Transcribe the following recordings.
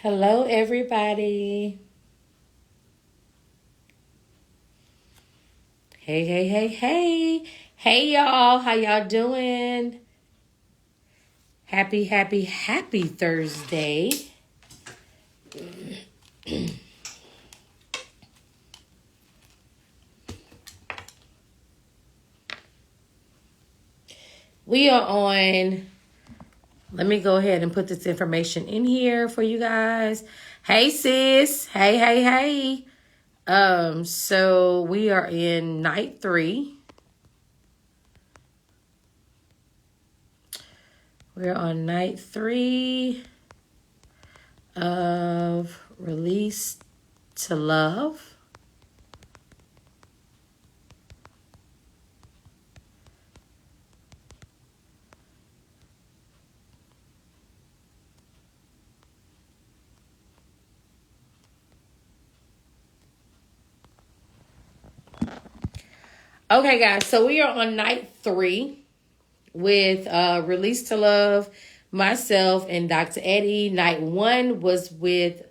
Hello, everybody. Hey, hey, hey, hey. Hey, y'all. How y'all doing? Happy, happy, happy Thursday. We are on. Let me go ahead and put this information in here for you guys. Hey, sis. Hey, hey, hey. So we are in night 3. We're on night 3 of Release to Love. Okay, guys, so we are on night 3 with Release to Love, myself, and Dr. Eddie. Night 1 was with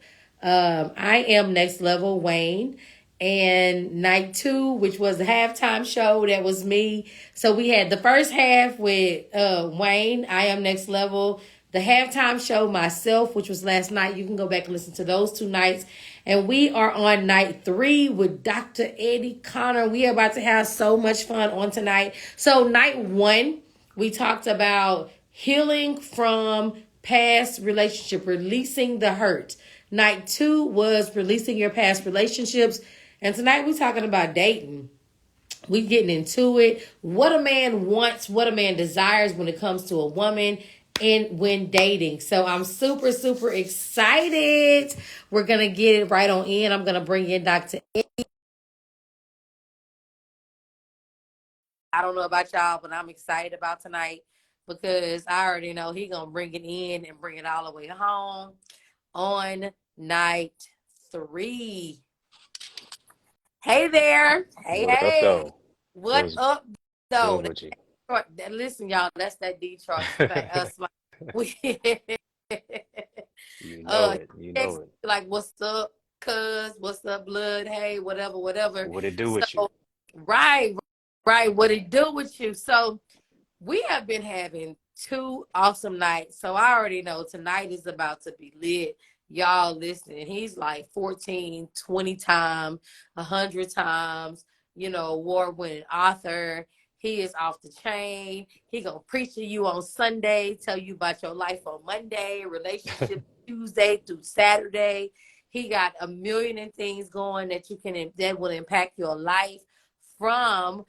I Am Next Level, Wayne. And night 2, which was a halftime show, that was me. So we had the first half with Wayne, I Am Next Level. The halftime show, myself, which was last night. You can go back and listen to those 2 nights. And we are on night 3 with Dr. Eddie Connor. We are about to have so much fun on tonight. So night 1, we talked about healing from past relationship, releasing the hurt. Night 2 was releasing your past relationships. And tonight we're talking about dating. We getting into it. What a man wants, what a man desires when it comes to a woman and when dating. So I'm super, super excited. We're going to get it right on in. I'm going to bring in Dr. Eddie. I don't know about y'all, but I'm excited about tonight because I already know he going to bring it in and bring it all the way home on night 3. Hey there. Hey, What up, hey. though? What What's up, good though? with you? Listen, y'all, that's that Detroit smile. We, You know uh, it. You text know it. like, what's up, cuz? What's up, blood? Hey, whatever, whatever. What it do with you? So, right, right. What it do with you? So, we have been having 2 awesome nights. So I already know tonight is about to be lit. Y'all listening. He's like 14, 20 times, 100 times, award-winning author. He is off the chain. He gonna preach to you on Sunday, tell you about your life on Monday, relationship Tuesday through Saturday. He got a million and things going that will impact your life, from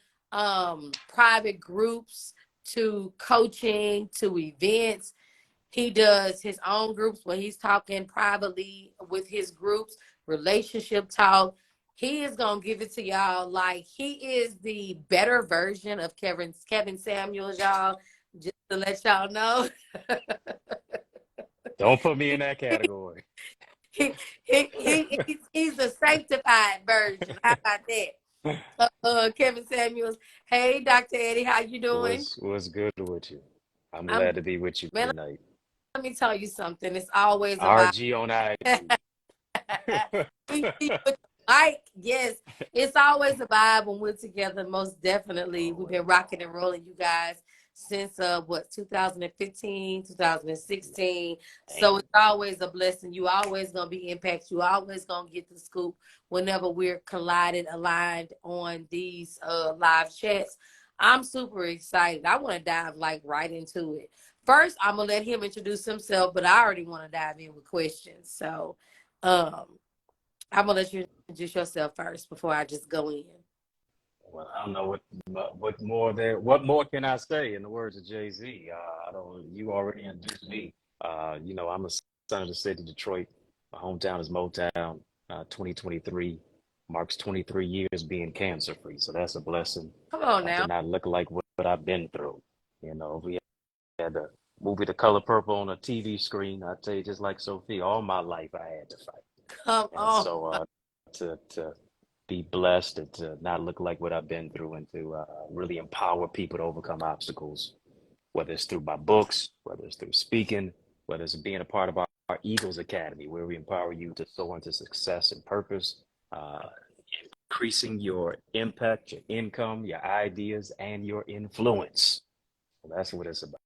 private groups to coaching to events. He does his own groups where he's talking privately with his groups, relationship talk. He is gonna give it to y'all like he is the better version of Kevin Samuels, y'all. Just to let y'all know. Don't put me in that category. He's the sanctified version. How about that? Kevin Samuels. Hey, Dr. Eddie, how you doing? What's good with you? I'm I'm glad to be with you man. tonight. Let me tell you something. It's always a vibe. RG on IG. With Mike, yes, it's always a vibe when we're together. Most definitely, we've been Always. rocking and rolling, you guys, since 2015, 2016. So Damn. it's always a blessing. You always gonna be impact. You always gonna get the scoop whenever we're collided, aligned on these live chats. I'm super excited. I want to dive like right into it. First, I'm gonna let him introduce himself, but I already want to dive in with questions. So, um, I'm gonna let you introduce yourself first before I just go in. Well, I don't know what more can I say in the words of Jay-Z? I don't. You already introduced me. I'm a son of the city, Detroit. My hometown is Motown. 2023 marks 23 years being cancer free, so that's a blessing. Come on To now. not look like what I've been through. We had the movie The Color Purple on a TV screen. I tell you, just like Sophie, all my life I had to fight, Come and on. so to be blessed and to not look like what I've been through, and to really empower people to overcome obstacles, whether it's through my books, whether it's through speaking, whether it's being a part of our Eagles Academy, where we empower you to soar into success and purpose, uh, increasing your impact, your income, your ideas, and your influence. So that's what it's about.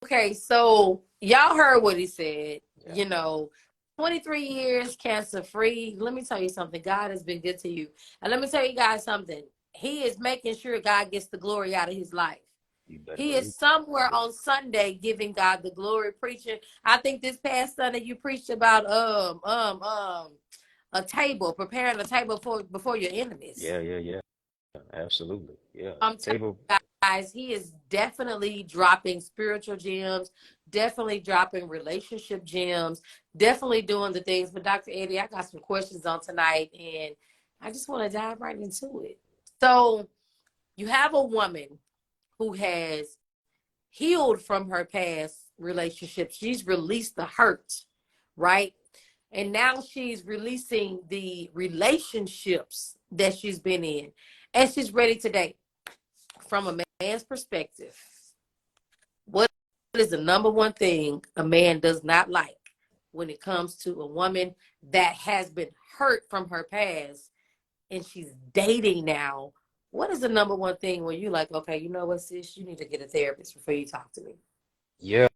Okay, so y'all heard what he said. Yeah. You know, 23 years cancer free. Let me tell you something. God has been good to you. And let me tell you guys something. He is making sure God gets the glory out of his life. You better He believe is somewhere it. on Sunday giving God the glory, preaching. I think this past Sunday you preached about a table, preparing a table before your enemies. Yeah. Absolutely. Yeah. I'm telling Table. you guys, he is definitely dropping spiritual gems, definitely dropping relationship gems, definitely doing the things. But Dr. Eddie, I got some questions on tonight, and I just want to dive right into it. So you have a woman who has healed from her past relationship. She's released the hurt, right? And now she's releasing the relationships that she's been in, and she's ready to date. From a man's perspective, what is the number one thing a man does not like when it comes to a woman that has been hurt from her past and she's dating now? What is the number one thing where you like, okay, you know what, sis, you need to get a therapist before you talk to me? Yeah.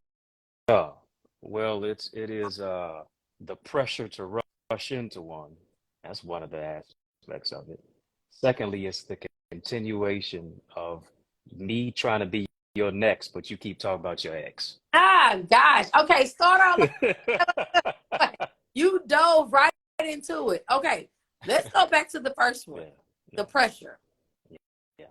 Well, it is the pressure to rush into one. That's one of the aspects of it. Secondly, it's the continuation of me trying to be your next, but you keep talking about your ex. Ah, gosh. Okay, start all over. You dove right into it. Okay, let's go back to the first one, Yeah. the pressure. Yeah.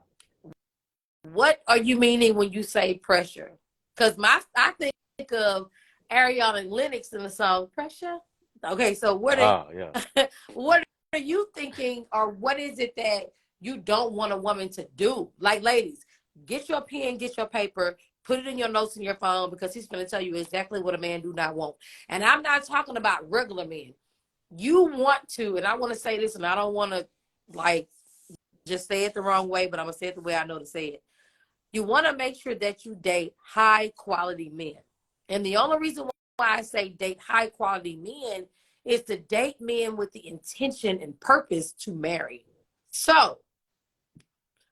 What are you meaning when you say pressure? Because I think of Ariana Lennox in the song Pressure. Okay, so Yeah. what are you thinking, or what is it that you don't want a woman to do? Like, ladies, get your pen, get your paper, put it in your notes in your phone, because he's going to tell you exactly what a man do not want. And I'm not talking about regular men. You want to, and I want to say this, and I don't want to like just say it the wrong way, but I'm gonna say it the way I know to say it. You want to make sure that you date high quality men. And the only reason why I say date high quality men is to date men with the intention and purpose to marry. So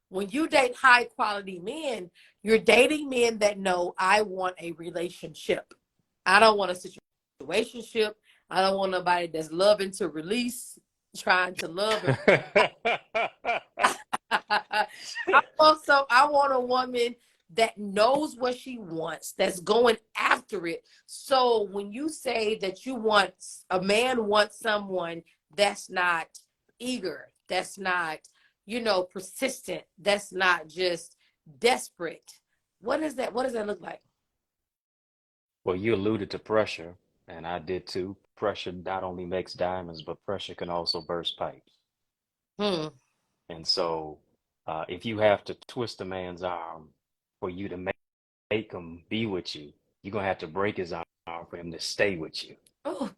when you date high quality men, you're dating men that know, I want a relationship. I don't want a situationship. I don't want nobody that's loving to release, trying to love and I want a woman that knows what she wants, that's going after it. So when you say that you want a man wants someone that's not eager, that's not, persistent, that's not just desperate. What is that? What does that look like? Well, you alluded to pressure, and I did too. Pressure not only makes diamonds, but pressure can also burst pipes. Hmm. And so, if you have to twist a man's arm for you to make him be with you, you're gonna have to break his arm for him to stay with you. Oh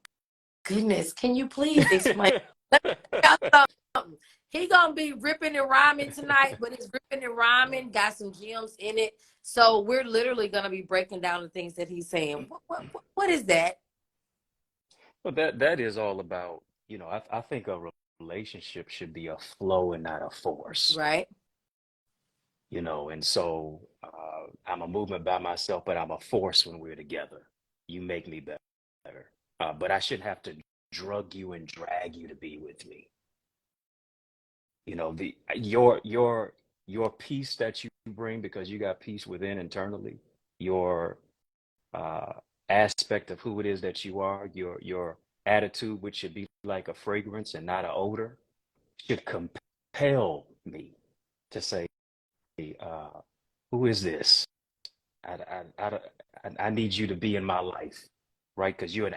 goodness. Can you please explain? Let me tell you something. He gonna be ripping and rhyming tonight, but it's ripping and rhyming, got some gems in it. So we're literally gonna be breaking down the things that he's saying. What is that? But that is all about, I think a relationship should be a flow and not a force, Right? and so I'm a movement by myself, but I'm a force when we're together. You make me better. But I shouldn't have to drug you and drag you to be with me. The your peace that you bring because you got peace within internally, your uh, aspect of who it is that you are, your attitude, which should be like a fragrance and not an odor, should compel me to say, uh, "Who is this? I, I need you to be in my life, right? Because you're an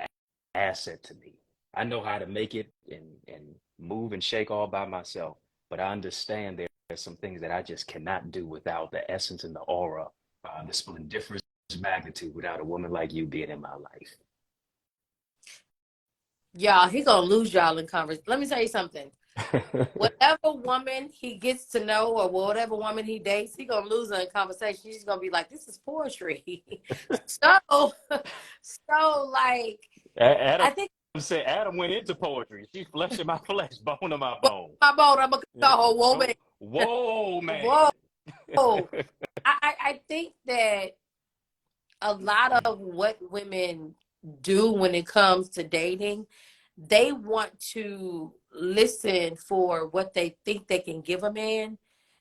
asset to me. I know how to make it and move and shake all by myself, but I understand there's some things that I just cannot do without the essence and the aura, the splendiferous magnitude without a woman like you being in my life." Y'all, he gonna lose y'all in conversation. Let me tell you something. Whatever woman he gets to know or whatever woman he dates, he gonna lose her in conversation. She's gonna be like, "This is poetry." so, so like, Adam I think said Adam went into poetry. She's flesh of my flesh, bone of my bone. my boat, I'm a Yeah. whole woman. Whoa, man. Whoa. I think that a lot of what women do when it comes to dating, they want to listen for what they think they can give a man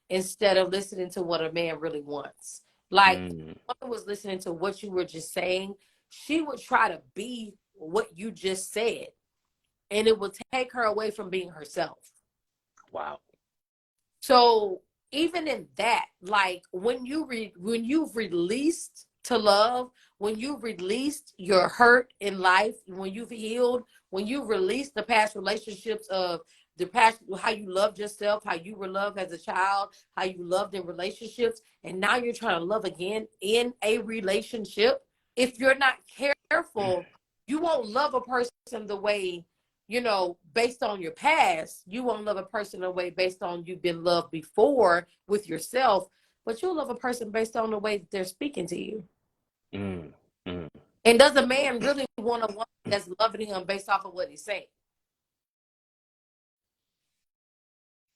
instead of listening to what a man really wants. Like, Mm, if a woman was listening to what you were just saying, she would try to be what you just said, and it would take her away from being herself. wow. So even in that, like when you've released to love, when you've released your hurt in life, when you've healed, when you've released the past relationships of the past, how you loved yourself, how you were loved as a child, how you loved in relationships, and now you're trying to love again in a relationship. If you're not careful, you won't love a person the way, based on your past. You won't love a person the way based on you've been loved before with yourself, but you'll love a person based on the way that they're speaking to you. Mm, mm. And does a man really want a woman that's loving him based off of what he's saying?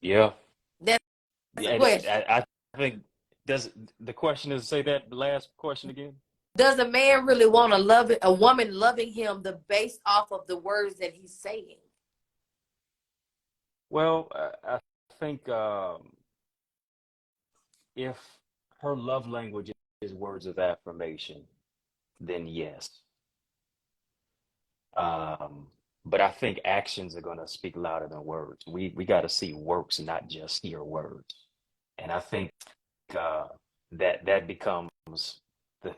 Yeah. That's a Yeah. question. I think does the question is say that last question again? Does a man really want to love a woman loving him the based off of the words that he's saying? Well, I think if her love language is words of affirmation, then yes. Um, but I think actions are going to speak louder than words. We got to see works, not just hear words. And I think uh, that becomes the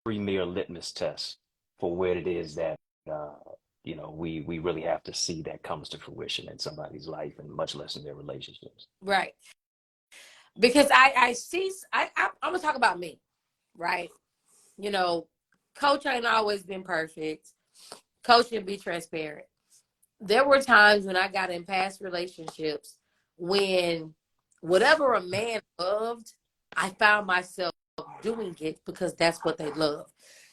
premier litmus test for where it is that uh, we really have to see that comes to fruition in somebody's life, and much less in their relationships. Right. Because I see, I'm going to talk about me, right? You know, Coach ain't always been perfect. Coach can be transparent. There were times when I got in past relationships when whatever a man loved, I found myself doing it because that's what they love.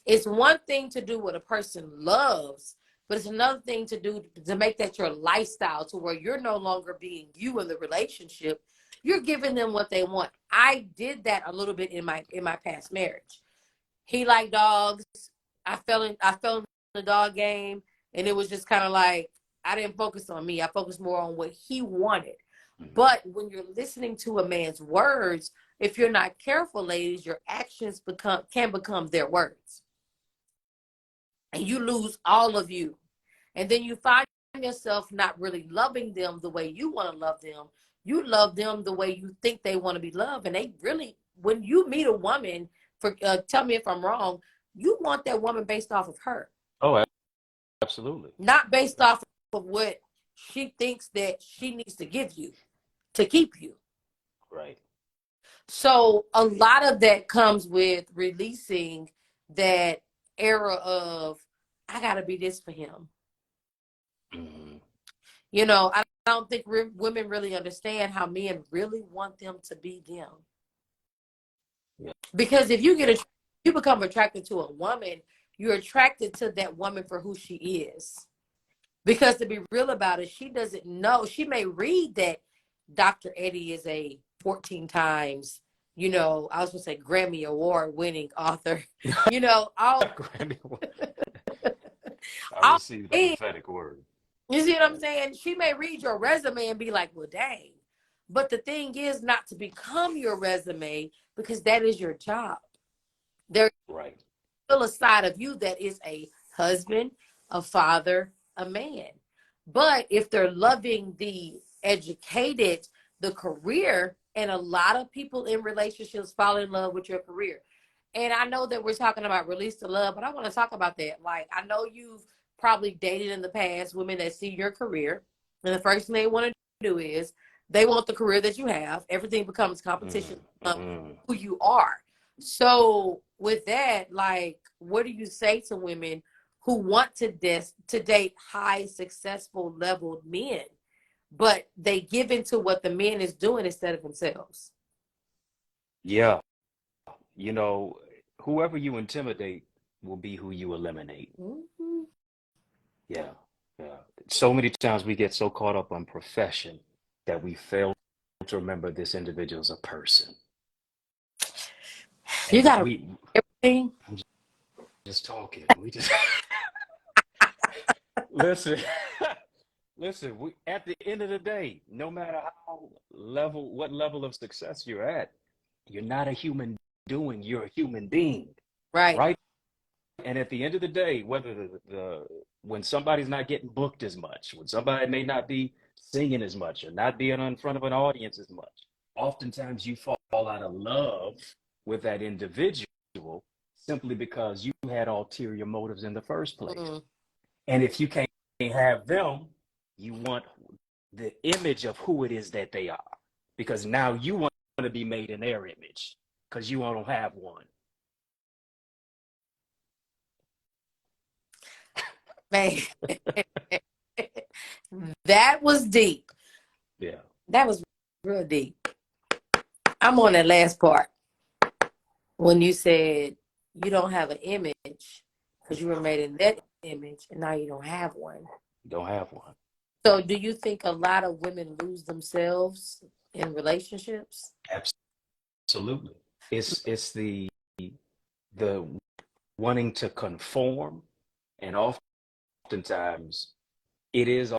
It's one thing to do what a person loves, but it's another thing to do to make that your lifestyle to where you're no longer being you in the relationship. You're giving them what they want. I did that a little bit in my past marriage. He liked dogs. I fell in the dog game, and it was just kind of like I didn't focus on me. I focused more on what he wanted. Mhm. But when you're listening to a man's words, if you're not careful, ladies, your actions can become their words, and you lose all of you. And then you find yourself not really loving them the way you want to love them. You love them the way you think they want to be loved, and they really, when you meet a woman, for tell me if I'm wrong, you want that woman based off of her, Oh, absolutely. not based off of what she thinks that she needs to give you to keep you. Right. So a lot of that comes with releasing that era of I gotta be this for him. Mhm. I don't think women really understand how men really want them to be them. Yeah. Because if you become attracted to a woman, you're attracted to that woman for who she is. Because to be real about it, she doesn't know. She may read that Dr. Eddie is a 14 times, I was going to say Grammy Award winning author. All, Granny, I all received the in. prophetic word. You see what Yeah. I'm saying? She may read your resume and be like, well, dang. But the thing is not to become your resume because that is your job. There's Right. still a side of you that is a husband, a father, a man. But if they're loving the educated, the career, and a lot of people in relationships fall in love with your career. And I know that we're talking about release to love, but I want to talk about that. Like, I know you've probably dated in the past women that see your career, and the first thing they want to do is they want the career that you have. Everything becomes competition of Mm-hmm. who you are. So with that, like, what do you say to women who want to date high successful leveled men, but they give into what the man is doing instead of themselves. Yeah. You know, whoever you intimidate will be who you eliminate. Mm-hmm. Yeah. Yeah. So many times we get so caught up on profession that we fail to remember this individual is a person. You And got to everything. I'm just talking. We just listen. Listen, at the end of the day, no matter what level of success you're at, you're not a human doing, you're a human being, Right. right? And at the end of the day, whether when somebody's not getting booked as much, when somebody may not be singing as much or not being in front of an audience as much, oftentimes you fall out of love with that individual simply because you had ulterior motives in the first place. Mm. And if you can't have them, you want the image of who it is that they are, because now you want to be made in their image because you don't have one. Man, that was deep. Yeah. That was real deep. I'm on that last part when you said you don't have an image because you were made in that image and now you don't have one. You don't have one. So do you think a lot of women lose themselves in relationships? Absolutely. It's the wanting to conform, and oftentimes it is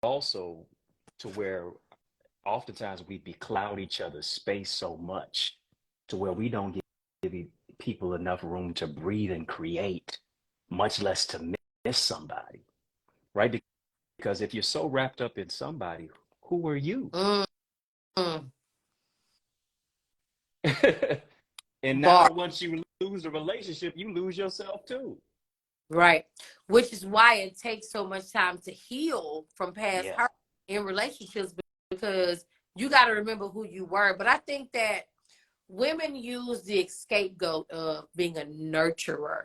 also to where oftentimes we becloud each other's space so much to where we don't give people enough room to breathe and create, much less to miss somebody, right? Because if you're so wrapped up in somebody, who are you? Mm-hmm. And Bar. now once you lose a relationship, you lose yourself too. Right. Which is why it takes so much time to heal from past Yeah. hurt in relationships, because you got to remember who you were. But I think that women use the scapegoat of being a nurturer.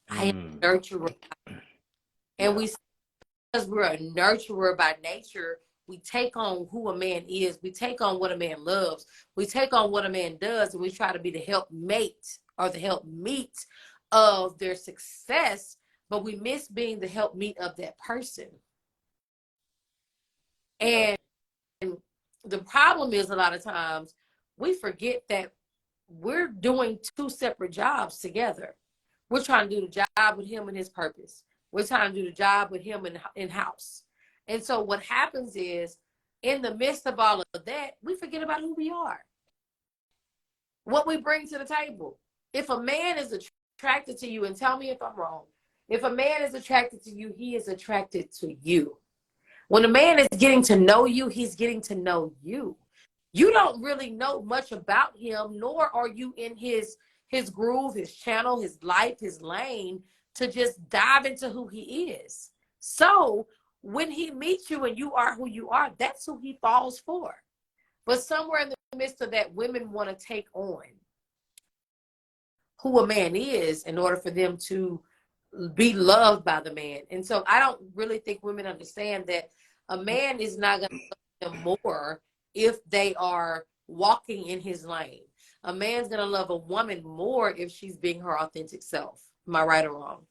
I am a nurturer. And Yeah. because we're a nurturer by nature, we take on who a man is. We take on what a man loves. We take on what a man does, and we try to be the helpmate or the helpmeet of their success, but we miss being the helpmeet of that person. And the problem is a lot of times we forget that we're doing two separate jobs together. We're trying to do the job with him and his purpose. We're trying to do the job with him in house. And so what happens is, in the midst of all of that, we forget about who we are, what we bring to the table. If a man is attracted to you, and tell me if I'm wrong, if a man is attracted to you, he is attracted to you. When a man is getting to know you, he's getting to know you. You don't really know much about him, nor are you in his groove, his channel, his life, his lane to just dive into who he is. So when he meets you and you are who you are, that's who he falls for. But somewhere in the midst of that, women want to take on who a man is in order for them to be loved by the man. And so I don't really think women understand that a man is not going to love them more if they are walking in his lane. A man's going to love a woman more if she's being her authentic self. Am I right or wrong?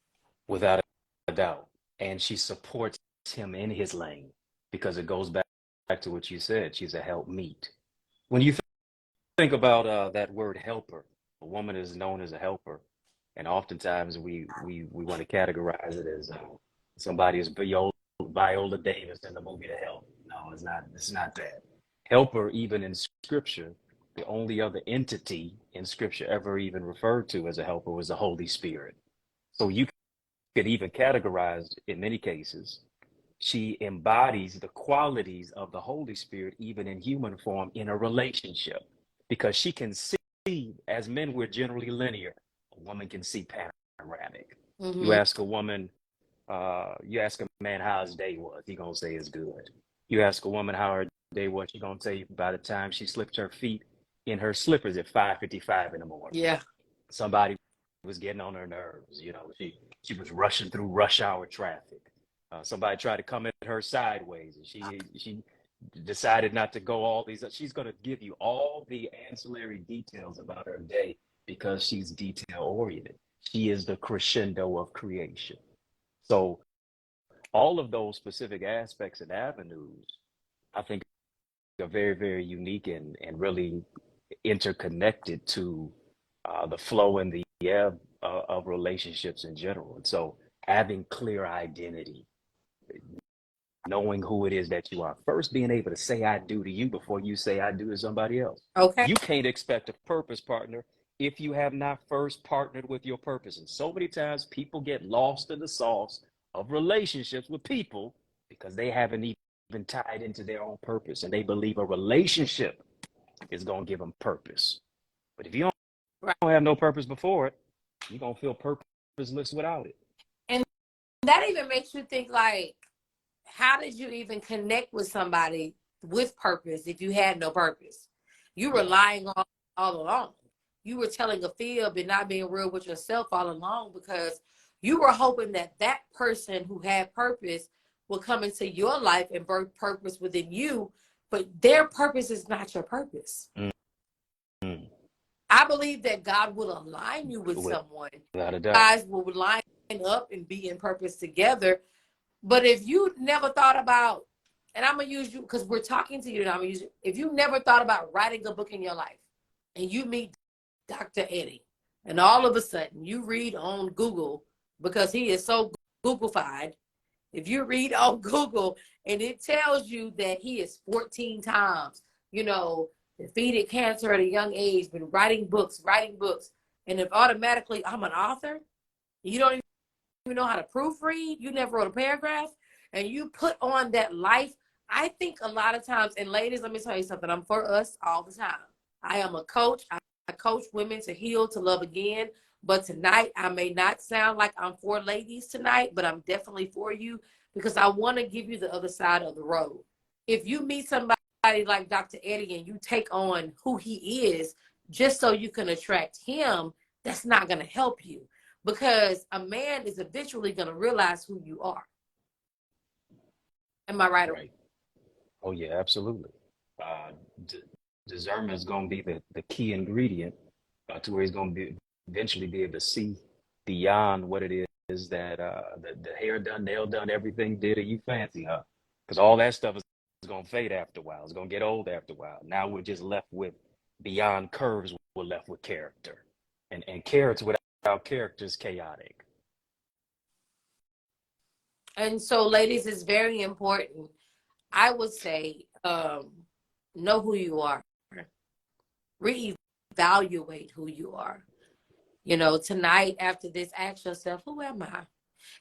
Without a doubt. And she supports him in his lane, because it goes back to what you said. She's a helpmeet. When you think about that word helper, a woman is known as a helper. And oftentimes we want to categorize it as somebody is Viola Davis in the movie The Help. No, it's not. It's not that. Helper, even in scripture, the only other entity in scripture ever even referred to as a helper was the Holy Spirit. So you could even categorize, in many cases, she embodies the qualities of the Holy Spirit, even in human form, in a relationship, because she can see, as men, we're generally linear. A woman can see panoramic. Mm-hmm. You ask a man how his day was, he gonna say it's good. You ask a woman how her day was, she gonna tell you by the time she slipped her feet in her slippers at 5:55 in the morning. Yeah. Somebody was getting on her nerves. She was rushing through rush hour traffic. Somebody tried to come at her sideways, and she decided not to go all these. She's going to give you all the ancillary details about her day because she's detail oriented. She is the crescendo of creation. So all of those specific aspects and avenues, I think, are very, very unique and really interconnected to the flow and the ebb of relationships in general. And so having clear identity, knowing who it is that you are, first being able to say I do to you before you say I do to somebody else. Okay. You can't expect a purpose partner if you have not first partnered with your purpose. And so many times people get lost in the sauce of relationships with people because they haven't even tied into their own purpose, and they believe a relationship is going to give them purpose. But if you don't have no purpose before it, you're going to feel purposeless without it. And that even makes you think, like, how did you even connect with somebody with purpose if you had no purpose? You were lying all along. You were telling a fib and not being real with yourself all along because you were hoping that that person who had purpose will come into your life and birth purpose within you, but their purpose is not your purpose. Mm-hmm. I believe that God will align you with someone. Without a doubt. Guys will line up and be in purpose together. But if you never thought about, and I'm going to use you because we're talking to you and I'm going to use you. If you never thought about writing a book in your life and you meet Dr. Eddie and all of a sudden you read on Google because he is so Googleified. If you read on Google and it tells you that he is 14 times, defeated cancer at a young age, been writing books. And if automatically I'm an author, you don't even know how to proofread, you never wrote a paragraph, and you put on that life. I think a lot of times, and ladies, let me tell you something, I'm for us all the time. I am a coach. I coach women to heal, to love again. But tonight, I may not sound like I'm for ladies tonight, but I'm definitely for you because I want to give you the other side of the road. If you meet somebody like Dr. Eddie and you take on who he is just so you can attract him, that's not going to help you because a man is eventually going to realize who you are. Am I right? Right. Oh, yeah, absolutely. Discernment is going to be the key ingredient to where he's going to eventually be able to see beyond what it is that the hair done, nail done, everything did, or you fancy, huh? Because all that stuff is going to fade after a while. It's going to get old after a while. Now we're just left with beyond curves. We're left with character, and character without character is chaotic. And so, ladies, it's very important. I would say, know who you are. Reevaluate who you are. Tonight after this, ask yourself, who am I?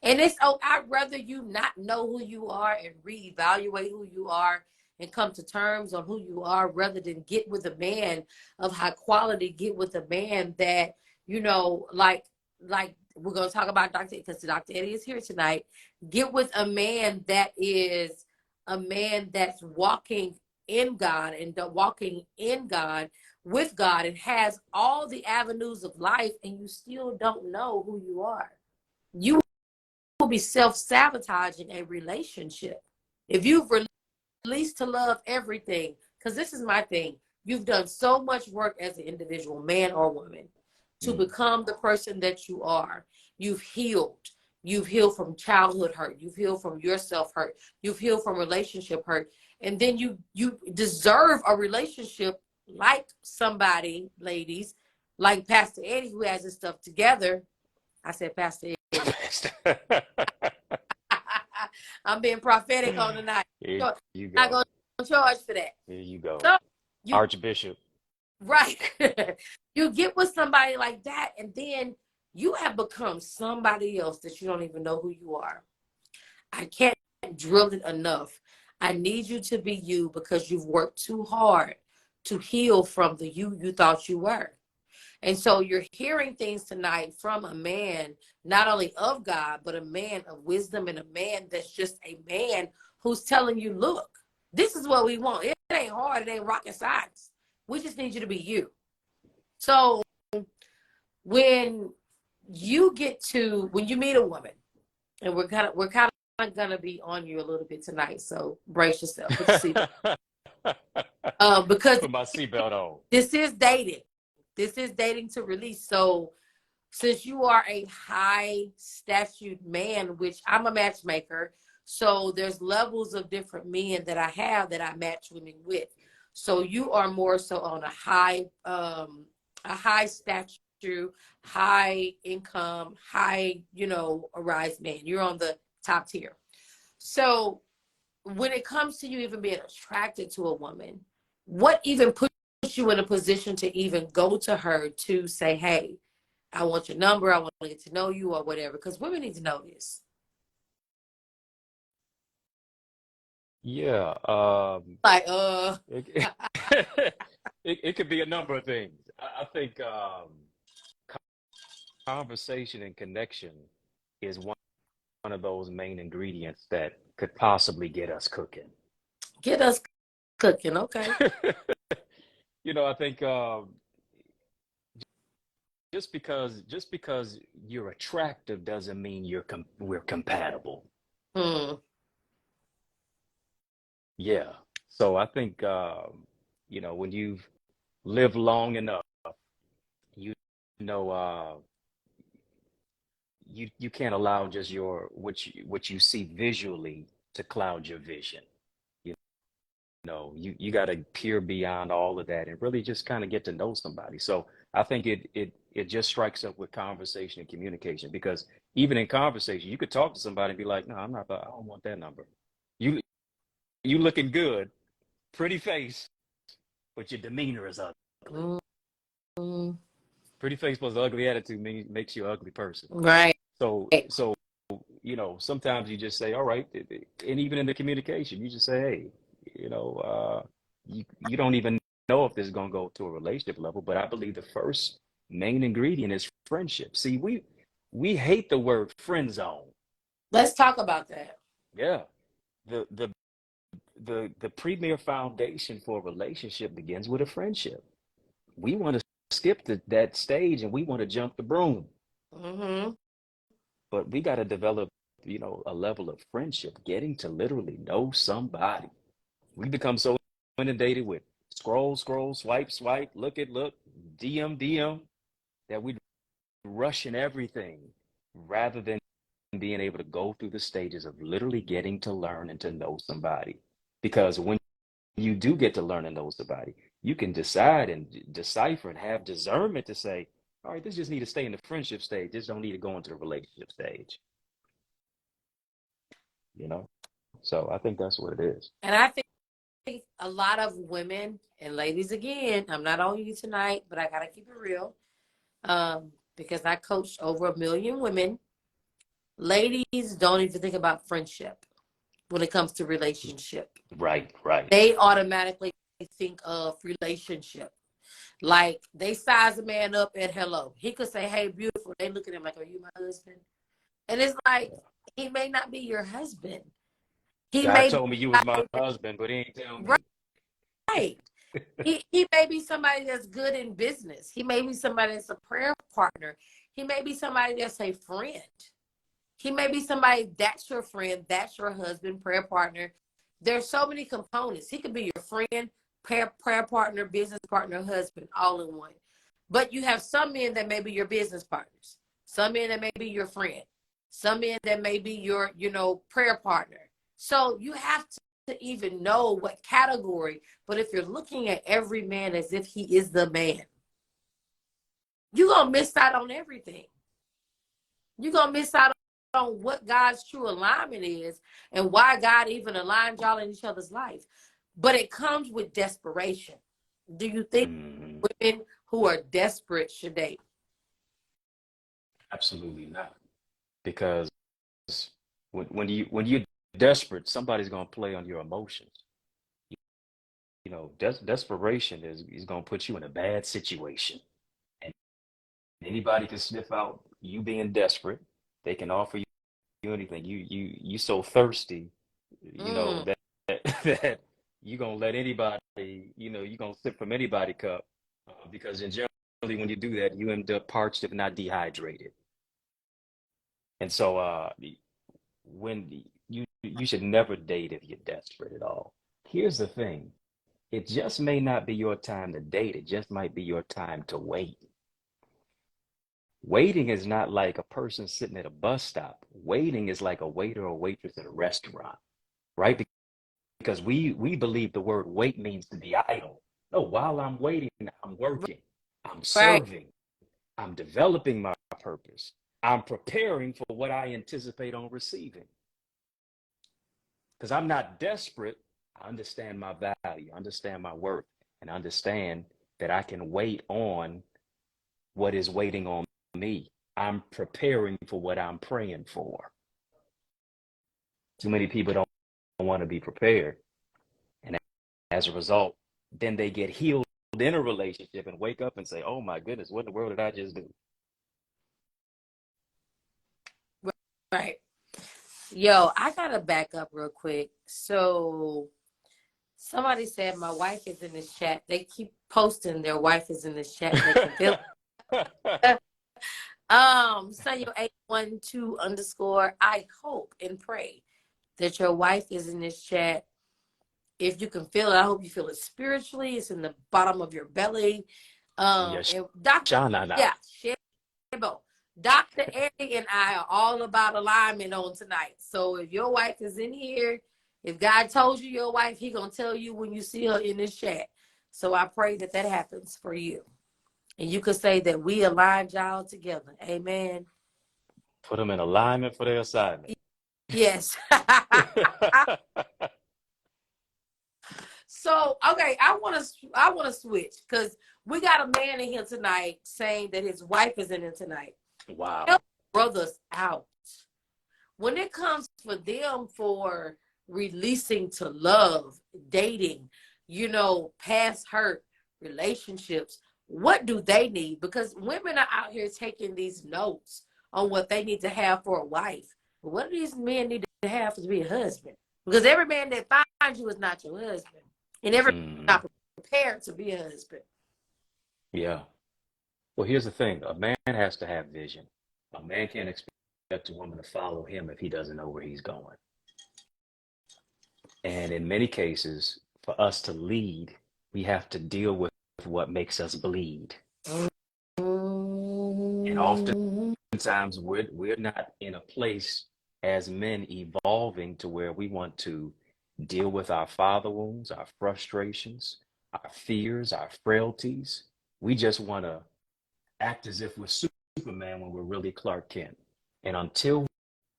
And I'd rather you not know who you are and reevaluate who you are and come to terms on who you are rather than get with a man of high quality, get with a man that, like we're going to talk about because Dr. Eddie is here tonight. Get with a man that is a man that's walking in God and walking in God with God and has all the avenues of life, and you still don't know who you are. You will be self-sabotaging a relationship. If you've released to love everything, because this is my thing, you've done so much work as an individual, man or woman, to become the person that you are. You've healed. You've healed from childhood hurt. You've healed from yourself hurt. You've healed from relationship hurt. And then you deserve a relationship like somebody, ladies, like Pastor Eddie, who has his stuff together. I said Pastor Eddie. I'm being prophetic on tonight. Here you go. I'm not going to charge for that. Here you go. So Archbishop. Right. You get with somebody like that, and then you have become somebody else that you don't even know who you are. I can't drill it enough. I need you to be you because you've worked too hard to heal from the you thought you were. And so you're hearing things tonight from a man, not only of God, but a man of wisdom and a man that's just a man who's telling you, look, this is what we want. It ain't hard. It ain't rocket science. We just need you to be you. So when you meet a woman, and we're kind gonna be on you a little bit tonight, so brace yourself. Put your seatbelt. Because Put my seatbelt on. this is dating. This is dating to release. So since you are a high statute man, which I'm a matchmaker, so there's levels of different men that I have that I match women with. So you are more so on a high stature, high income, high, arise man. You're on the top tier. So when it comes to you even being attracted to a woman, what even puts you in a position to even go to her to say, hey, I want your number, I want to get to know you or whatever? Because women need to know this. Yeah. Like, It, it could be a number of things. I think conversation and connection is one of those main ingredients that could possibly get us cooking. get us cooking, okay? I think just because you're attractive doesn't mean we're compatible. Hmm. Yeah. So I think when you've lived long enough, you know you can't allow just your what you see visually to cloud your vision. You you got to peer beyond all of that and really just kind of get to know somebody. So I think it just strikes up with conversation and communication, because even in conversation you could talk to somebody and be like, no, I don't want that number. You you looking good, pretty face, but your demeanor is ugly. Mm-hmm. Pretty face plus ugly attitude makes you an ugly person. Right. So sometimes you just say, all right, and even in the communication, you just say, hey, you don't even know if this is gonna go to a relationship level, but I believe the first main ingredient is friendship. See, we hate the word friend zone. Let's talk about that. Yeah. The the the premier foundation for a relationship begins with a friendship. We want to skip that stage and we want to jump the broom. Mm-hmm. But we got to develop, a level of friendship, getting to literally know somebody. We become so inundated with scroll, scroll, swipe, swipe, look at look, DM, DM, that we rushing everything rather than being able to go through the stages of literally getting to learn and to know somebody. Because when you do get to learn and know somebody, you can decide and decipher and have discernment to say, all right, this just need to stay in the friendship stage. This don't need to go into the relationship stage. you know? So I think that's what it is. And I think a lot of women and ladies, again, I'm not on you tonight, but I gotta keep it real. Because I coached over 1 million women. Ladies don't even think about friendship when it comes to relationship. Right, right. They automatically think of relationship. Like they size a man up at hello. He could say, hey, beautiful. They look at him like, are you my husband? And it's like, he may not be your husband. He God may be told me you was my husband, but he ain't tell me. right. He may be somebody that's good in business. He may be somebody that's a prayer partner. He may be somebody that's a friend. He may be somebody that's your friend, that's your husband, prayer partner. There's so many components. He could be your friend, prayer partner, business partner, husband, all in one. But you have some men that may be your business partners, some men that may be your friend, some men that may be your, prayer partner. So you have to even know what category. But if you're looking at every man as if he is the man, you're going to miss out on everything. You're going to miss out on what God's true alignment is and why God even aligned y'all in each other's life. But it comes with desperation. Do you think women who are desperate should date? Absolutely not. Because when you're desperate, somebody's gonna play on your emotions. Desperation is gonna put you in a bad situation. And anybody can sniff out you being desperate. They can offer you anything. You so thirsty, that that you gonna let anybody, you gonna sip from anybody cup, because in generally when you do that, you end up parched if not dehydrated. And so when you should never date if you're desperate at all. Here's the thing. It just may not be your time to date. It just might be your time to wait. Waiting is not like a person sitting at a bus stop. Waiting is like a waiter or waitress at a restaurant, right? Because we believe the word wait means to be idle. No, while I'm waiting, I'm working, I'm Right. serving, I'm developing my purpose. I'm preparing for what I anticipate on receiving. Because I'm not desperate. I understand my value, understand my worth, and understand that I can wait on what is waiting on me. I'm preparing for what I'm praying for. Too many people don't want to be prepared. And as a result, then they get healed in a relationship and wake up and say, oh my goodness, what in the world did I just do? Right. Yo, I gotta back up real quick. So somebody said my wife is in this chat. They keep posting their wife is in this chat and they can feel it. Sanyo 812 underscore. I hope and pray that your wife is in this chat. If you can feel it, I hope you feel it spiritually. It's in the bottom of your belly. Yes, And Dr. Shana. Yeah, Shebo. Dr. Eddie and I are all about alignment on tonight. So if your wife is in here, if God told you your wife, he gonna tell you when you see her in this chat. So I pray that that happens for you. And you could say that we aligned y'all together. Amen. Put them in alignment for their assignment. Yes. So, okay, I want to switch because we got a man in here tonight saying that his wife is in here tonight. Wow. Help brothers out. When it comes for them for releasing to love, dating, past hurt, relationships, what do they need? Because women are out here taking these notes on what they need to have for a wife. But what do these men need to have to be a husband? Because every man that finds you is not your husband. And every man is not prepared to be a husband. Yeah. Well, here's the thing. A man has to have vision. A man can't expect a woman to follow him if he doesn't know where he's going. And in many cases, for us to lead, we have to deal with what makes us bleed. And oftentimes we're not in a place as men evolving to where we want to deal with our father wounds, our frustrations, our fears, our frailties. We just want to act as if we're Superman when we're really Clark Kent. And until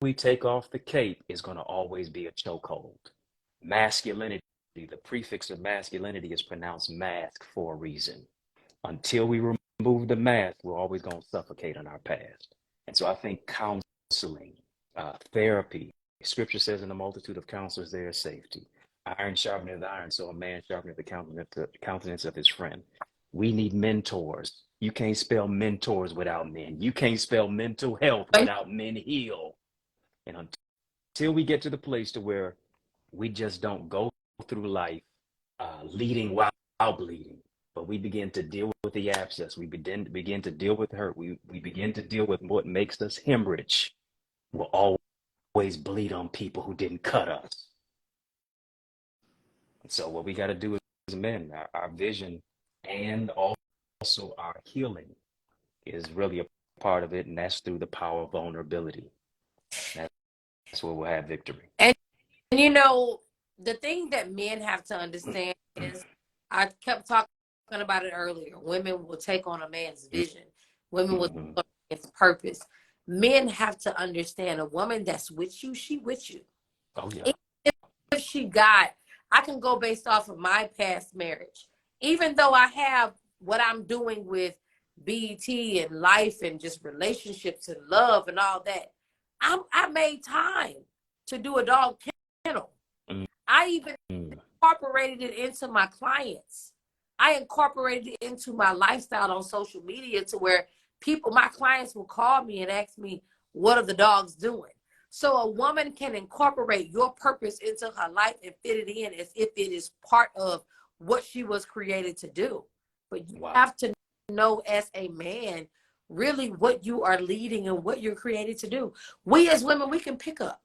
we take off the cape, it's going to always be a chokehold. Masculinity, the prefix of masculinity is pronounced mask for a reason. Until we remove the mask, we're always going to suffocate on our past. And so I think counseling, therapy, scripture says in the multitude of counselors there is safety. Iron sharpeneth iron, so a man sharpeneth the countenance of his friend. We need mentors. You can't spell mentors without men. You can't spell mental health without men heal. And until we get to the place to where we just don't go through life leading while bleeding, but we begin to deal with the abscess. We begin to deal with hurt. We begin to deal with what makes us hemorrhage. We'll always bleed on people who didn't cut us. And so what we got to do as men, our vision and also our healing is really a part of it, and that's through the power of vulnerability. That's where we'll have victory. And the thing that men have to understand is, I kept talking about it earlier. Women will take on a man's vision. Women will take on a man's purpose. Men have to understand a woman that's with you, she with you. Oh yeah. If she I can go based off of my past marriage. Even though I have what I'm doing with BET and life and just relationships and love and all that, I made time to do a dog kennel. I even incorporated it into my clients. I incorporated it into my lifestyle on social media to where my clients will call me and ask me, what are the dogs doing? So a woman can incorporate your purpose into her life and fit it in as if it is part of what she was created to do. But you have to know as a man really what you are leading and what you're created to do. We as women, we can pick up.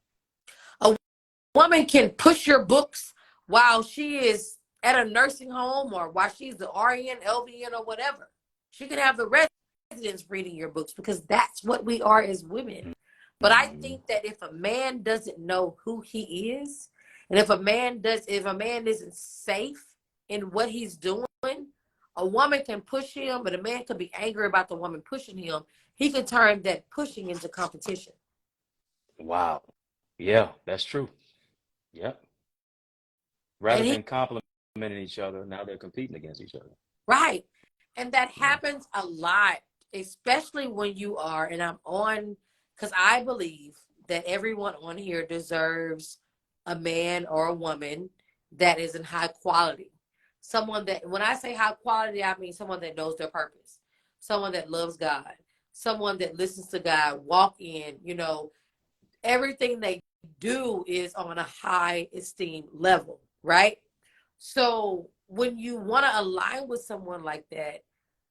woman can push your books while she is at a nursing home or while she's the RN, LVN, or whatever. She can have the residents reading your books because that's what we are as women. But I Mm-hmm. think that if a man doesn't know who he is, and if a man isn't safe in what he's doing, a woman can push him, but a man could be angry about the woman pushing him. He could turn that pushing into competition. Wow. Yeah, that's true. Yep. Rather And he than complimenting each other, now they're competing against each other. right. And that Yeah. happens a lot, especially when you are, and I'm on, because I believe that everyone on here deserves a man or a woman that is in high quality. Someone that, when I say high quality, I mean someone that knows their purpose, someone that loves God, someone that listens to God, walk in, everything they do is on a high esteem level, right? So when you want to align with someone like that,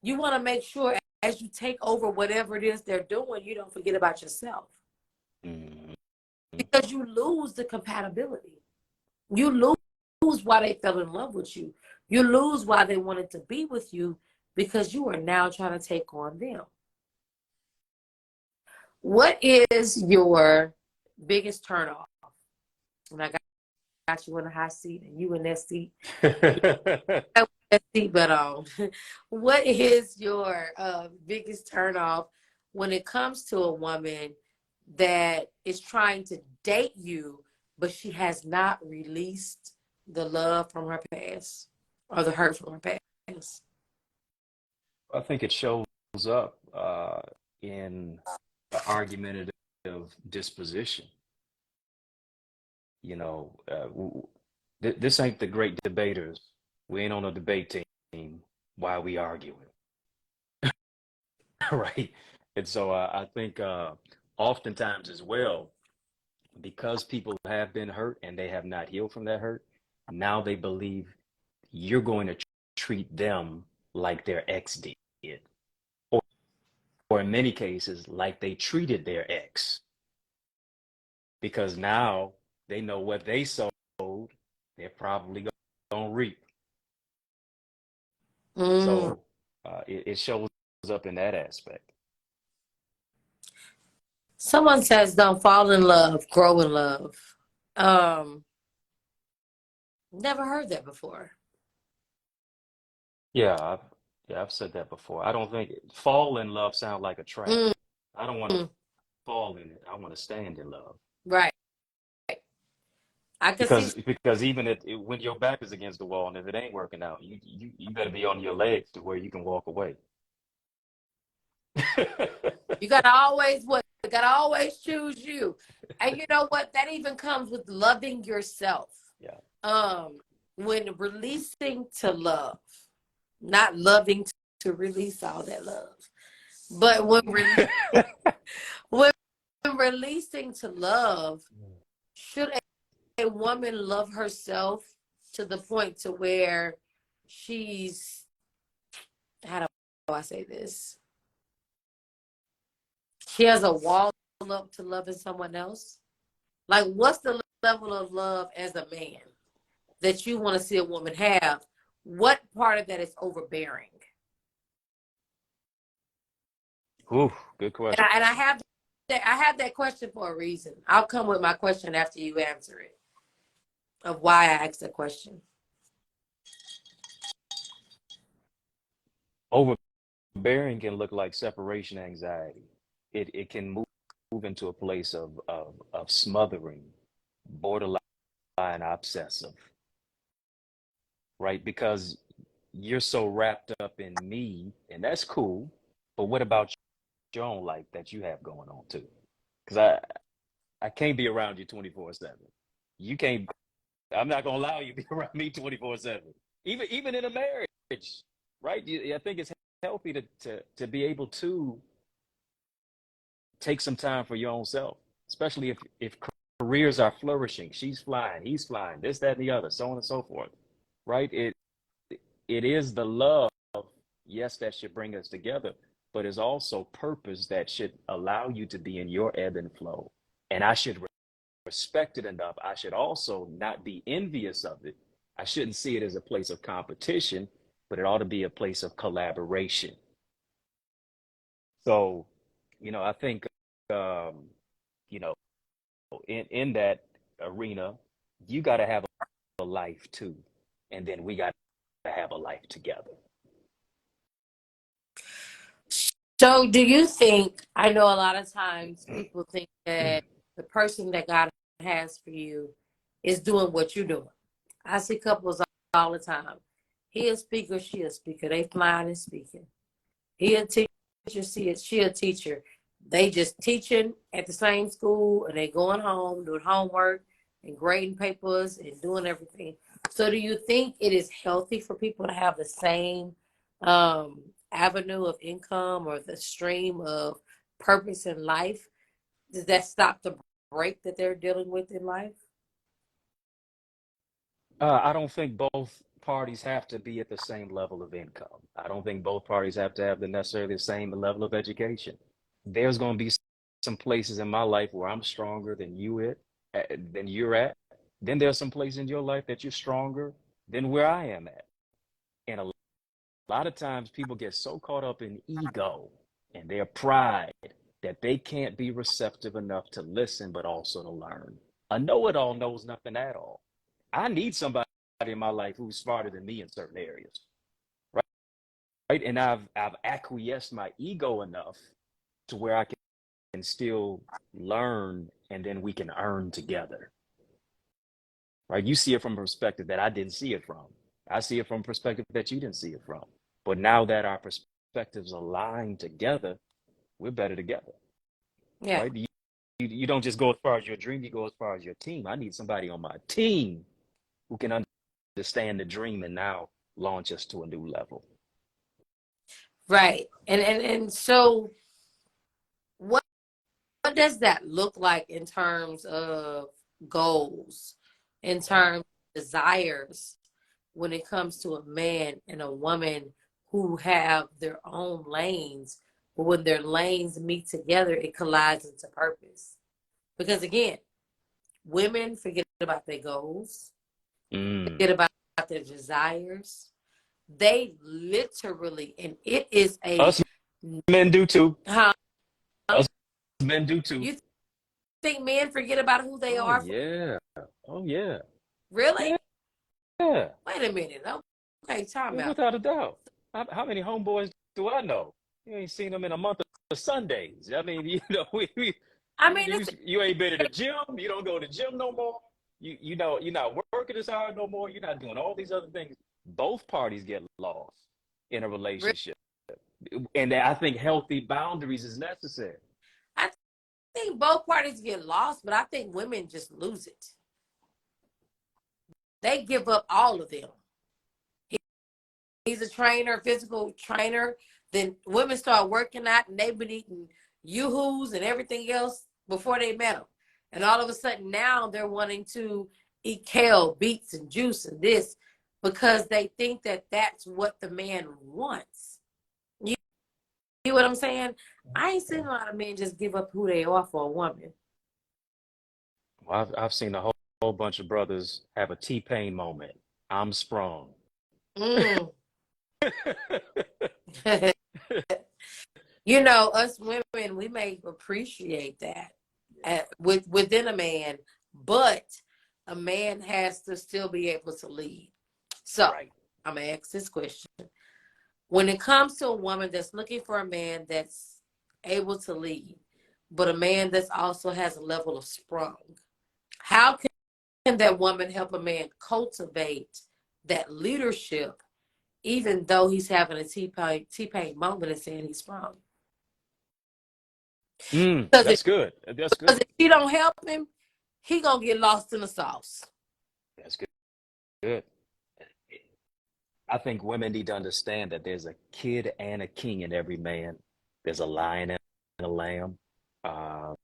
you want to make sure as you take over whatever it is they're doing, you don't forget about yourself Mm-hmm. because you lose the compatibility. You lose why they fell in love with you. You lose why they wanted to be with you because you are now trying to take on them. What is your biggest turnoff? And I got you in a hot seat and you in that seat. That seatbelt on. What is your biggest turnoff when it comes to a woman that is trying to date you, but she has not released the love from her past or the hurt from her past? I think it shows up in the argumentative disposition. You know, this ain't the great debaters. We ain't on a debate team while we arguing, right? And so I think oftentimes as well, because people have been hurt and they have not healed from that hurt, now they believe you're going to treat them like their ex did, or, or in many cases, like they treated their ex, because now they know what they sowed, they're probably going to reap. Mm. So it shows up in that aspect. Someone says don't fall in love, grow in love. Um, Never heard that before. Yeah, I've said that before. I don't think fall in love sounds like a trap. Mm. I don't want to fall in it. I want to stand in love. Right. I could see. Because even when your back is against the wall and if it ain't working out, you better be on your legs to where you can walk away. You gotta always what? You gotta always choose you. And you know what? That even comes with loving yourself. Yeah. When releasing to love, not loving to release all that love, but when releasing to love, should a woman love herself to the point to where she's, how do I say this? She has a wall up to loving someone else. Like, what's the level of love as a man that you want to see a woman have? What part of that is overbearing? Ooh, good question. And I have that question for a reason. I'll come with my question after you answer it, of why I asked the question. Overbearing can look like separation anxiety. It can move into a place of smothering, borderline obsessive, right? Because you're so wrapped up in me, and that's cool. But what about your own life that you have going on too? Because I can't be around you 24/7. You can't. I'm not gonna allow you to be around me 24/7. Even in a marriage, right? I think it's healthy to be able to take some time for your own self, especially if careers are flourishing. She's flying, he's flying, this, that, and the other, so on and so forth, right? It is the love, yes, that should bring us together, but it's also purpose that should allow you to be in your ebb and flow, and I should respect it enough, I should also not be envious of it. I shouldn't see it as a place of competition, but it ought to be a place of collaboration. So, I think, um, you know, in that arena, you got to have a life too, and then we got to have a life together. So, do you think? I know a lot of times people think that the person that God has for you is doing what you're doing. I see couples all the time. He a speaker, she a speaker. They flying and speaking. He a teacher, she a teacher. They just teaching at the same school, and they going home doing homework and grading papers and doing everything. So, do you think it is healthy for people to have the same um, avenue of income or the stream of purpose in life? Does that stop the break that they're dealing with in life? I don't think both parties have to be at the same level of income. I don't think both parties have to have the necessarily the same level of education. There's going to be some places in my life where I'm stronger than you're at. Then there's some places in your life that you're stronger than where I am at. And a lot of times people get so caught up in ego and their pride that they can't be receptive enough to listen, but also to learn. A know-it-all knows nothing at all. I need somebody in my life who's smarter than me in certain areas, right? Right. And I've acquiesced my ego enough to where I can still learn, and then we can earn together. Right. You see it from a perspective that I didn't see it from. I see it from a perspective that you didn't see it from. But now that our perspectives align together, we're better together. Yeah. Right. You don't just go as far as your dream, you go as far as your team. I need somebody on my team who can understand the dream and now launch us to a new level. Right. And so what does that look like in terms of goals, in terms of desires, when it comes to a man and a woman who have their own lanes, but when their lanes meet together, it collides into purpose? Because again, women forget about their goals, Mm. forget about their desires. They literally, and it is a Us men do too. huh? Us men do too. You think men forget about who they Oh are? yeah. Oh yeah. Really? Yeah. Yeah. Wait a minute. Okay, time out. Without a doubt. How many homeboys do I know? You ain't seen them in a month of Sundays. I mean, I mean, it's you ain't been to the gym. You don't go to the gym no more. You're not working as hard no more. You're not doing all these other things. Both parties get lost in a relationship, and I think healthy boundaries is necessary. I think both parties get lost, but I think women just lose it. They give up all of them. He's a trainer, physical trainer. Then women start working out and they've been eating yoo-hoos and everything else before they met him. And all of a sudden now they're wanting to eat kale, beets, and juice and this because they think that that's what the man wants. You see what I'm saying? I ain't seen a lot of men just give up who they are for a woman. Well, I've seen a whole bunch of brothers have a T-Pain moment. I'm sprung. Mm. You know, us women, we may appreciate that within a man, but a man has to still be able to lead. So Right. I'm gonna ask this question. When it comes to a woman that's looking for a man that's able to lead, but a man that also has a level of sprung, how can that woman help a man cultivate that leadership, even though he's having a T-Pain moment and saying he's sprung? Because That's good. That's if good. she don't help him, he gonna get lost in the sauce. That's good. Good. I think women need to understand that there's a kid and a king in every man. There's a lion and a lamb. Uh,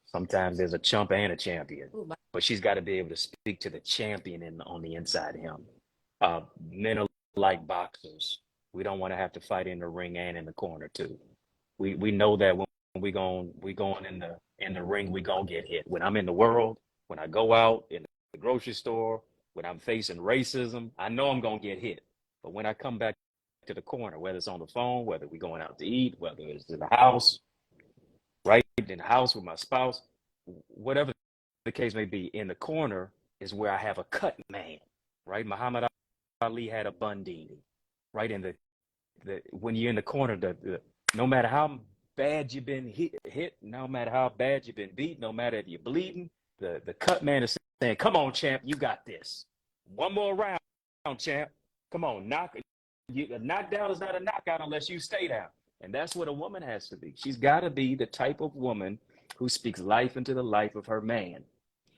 Sometimes there's a chump and a champion. Ooh, But she's got to be able to speak to the champion on the inside of him. Men are like boxers. We don't want to have to fight in the ring and in the corner too. We know that when we going in the ring, we gonna get hit. When I'm in the world, when I go out in the grocery store, when I'm facing racism, I know I'm gonna get hit. But when I come back to the corner, whether it's on the phone, whether we going out to eat, whether it's in the house, right in the house with my spouse, whatever the case may be, in the corner is where I have a cut man, right? Muhammad Ali had a Bundini, right? In the when you're in the corner, no matter how bad you've been hit, no matter how bad you've been beat, no matter if you're bleeding, the cut man is saying, "Come on, champ, you got this. One more round, champ. Come on, a knockdown is not a knockout unless you stay down." And that's what a woman has to be. She's got to be the type of woman who speaks life into the life of her man.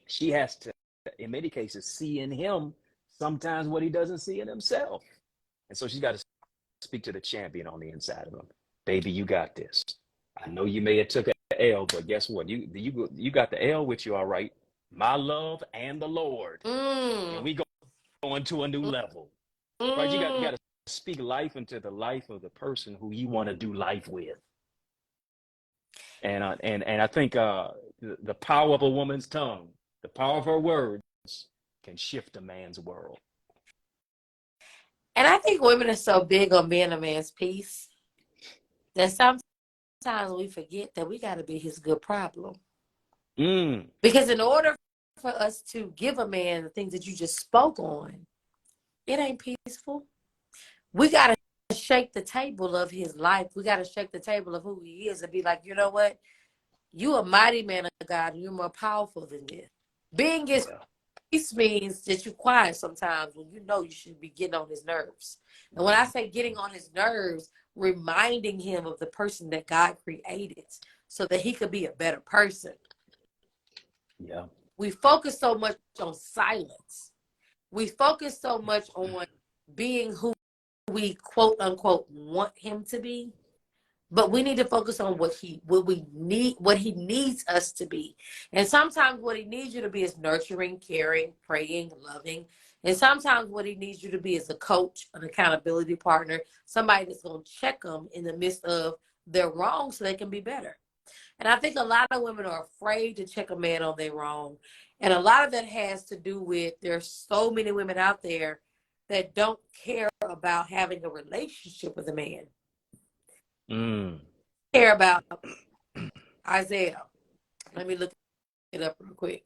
She has to, in many cases, see in him sometimes what he doesn't see in himself. And so she's got to speak to the champion on the inside of him. Baby, you got this. I know you may have took an L, but guess what? You got the L with you, all right. My love and the Lord. And we going to a new level. Right? You got to speak life into the life of the person who you want to do life with. And I think the power of a woman's tongue, the power of her words, can shift a man's world. And I think women are so big on being a man's peace that sometimes we forget that we got to be his good problem. Because in order for us to give a man the things that you just spoke on, it ain't peaceful. We got to shake the table of his life. We got to shake the table of who he is and be like, you know what? You a mighty man of God, and you're more powerful than this. Being his peace means that you're quiet sometimes when you know you should be getting on his nerves. And when I say getting on his nerves, reminding him of the person that God created so that he could be a better person. Yeah. We focus so much on silence. We focus so much on being who we quote unquote want him to be. But we need to focus on what he needs us to be. And sometimes what he needs you to be is nurturing, caring, praying, loving. And sometimes what he needs you to be is a coach, an accountability partner, somebody that's going to check them in the midst of their wrong so they can be better. And I think a lot of women are afraid to check a man on their wrong. And a lot of that has to do with there's so many women out there that don't care about having a relationship with a man. Care about Isaiah. Let me look it up real quick,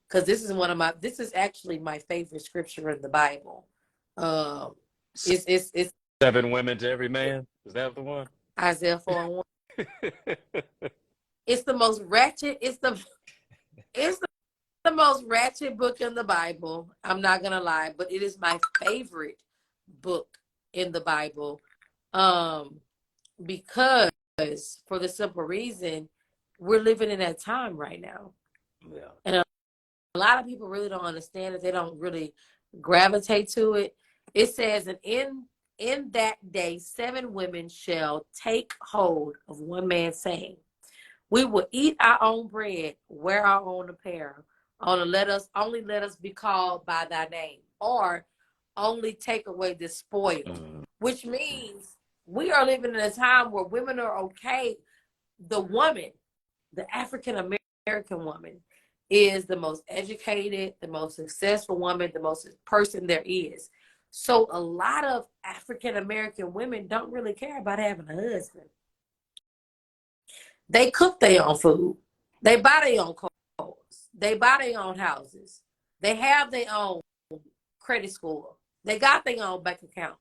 because this is actually my favorite scripture in the Bible. It's 7 women to every man. Is that the one? Isaiah 4:1. It's the most ratchet. It's the most ratchet book in the Bible. I'm not gonna lie, but it is my favorite book in the Bible. Because for the simple reason, we're living in that time right now. Yeah. And a lot of people really don't understand it. They don't really gravitate to it. It says, and in that day, 7 women shall take hold of one man, saying, we will eat our own bread, wear our own apparel, only let us be called by thy name, or only take away the spoil, which means we are living in a time where women are okay. The woman, the African American woman, is the most educated, the most successful woman, the most person there is. So a lot of African American women don't really care about having a husband. They cook their own food. They buy their own clothes. They buy their own houses. They have their own credit score. They got their own bank account.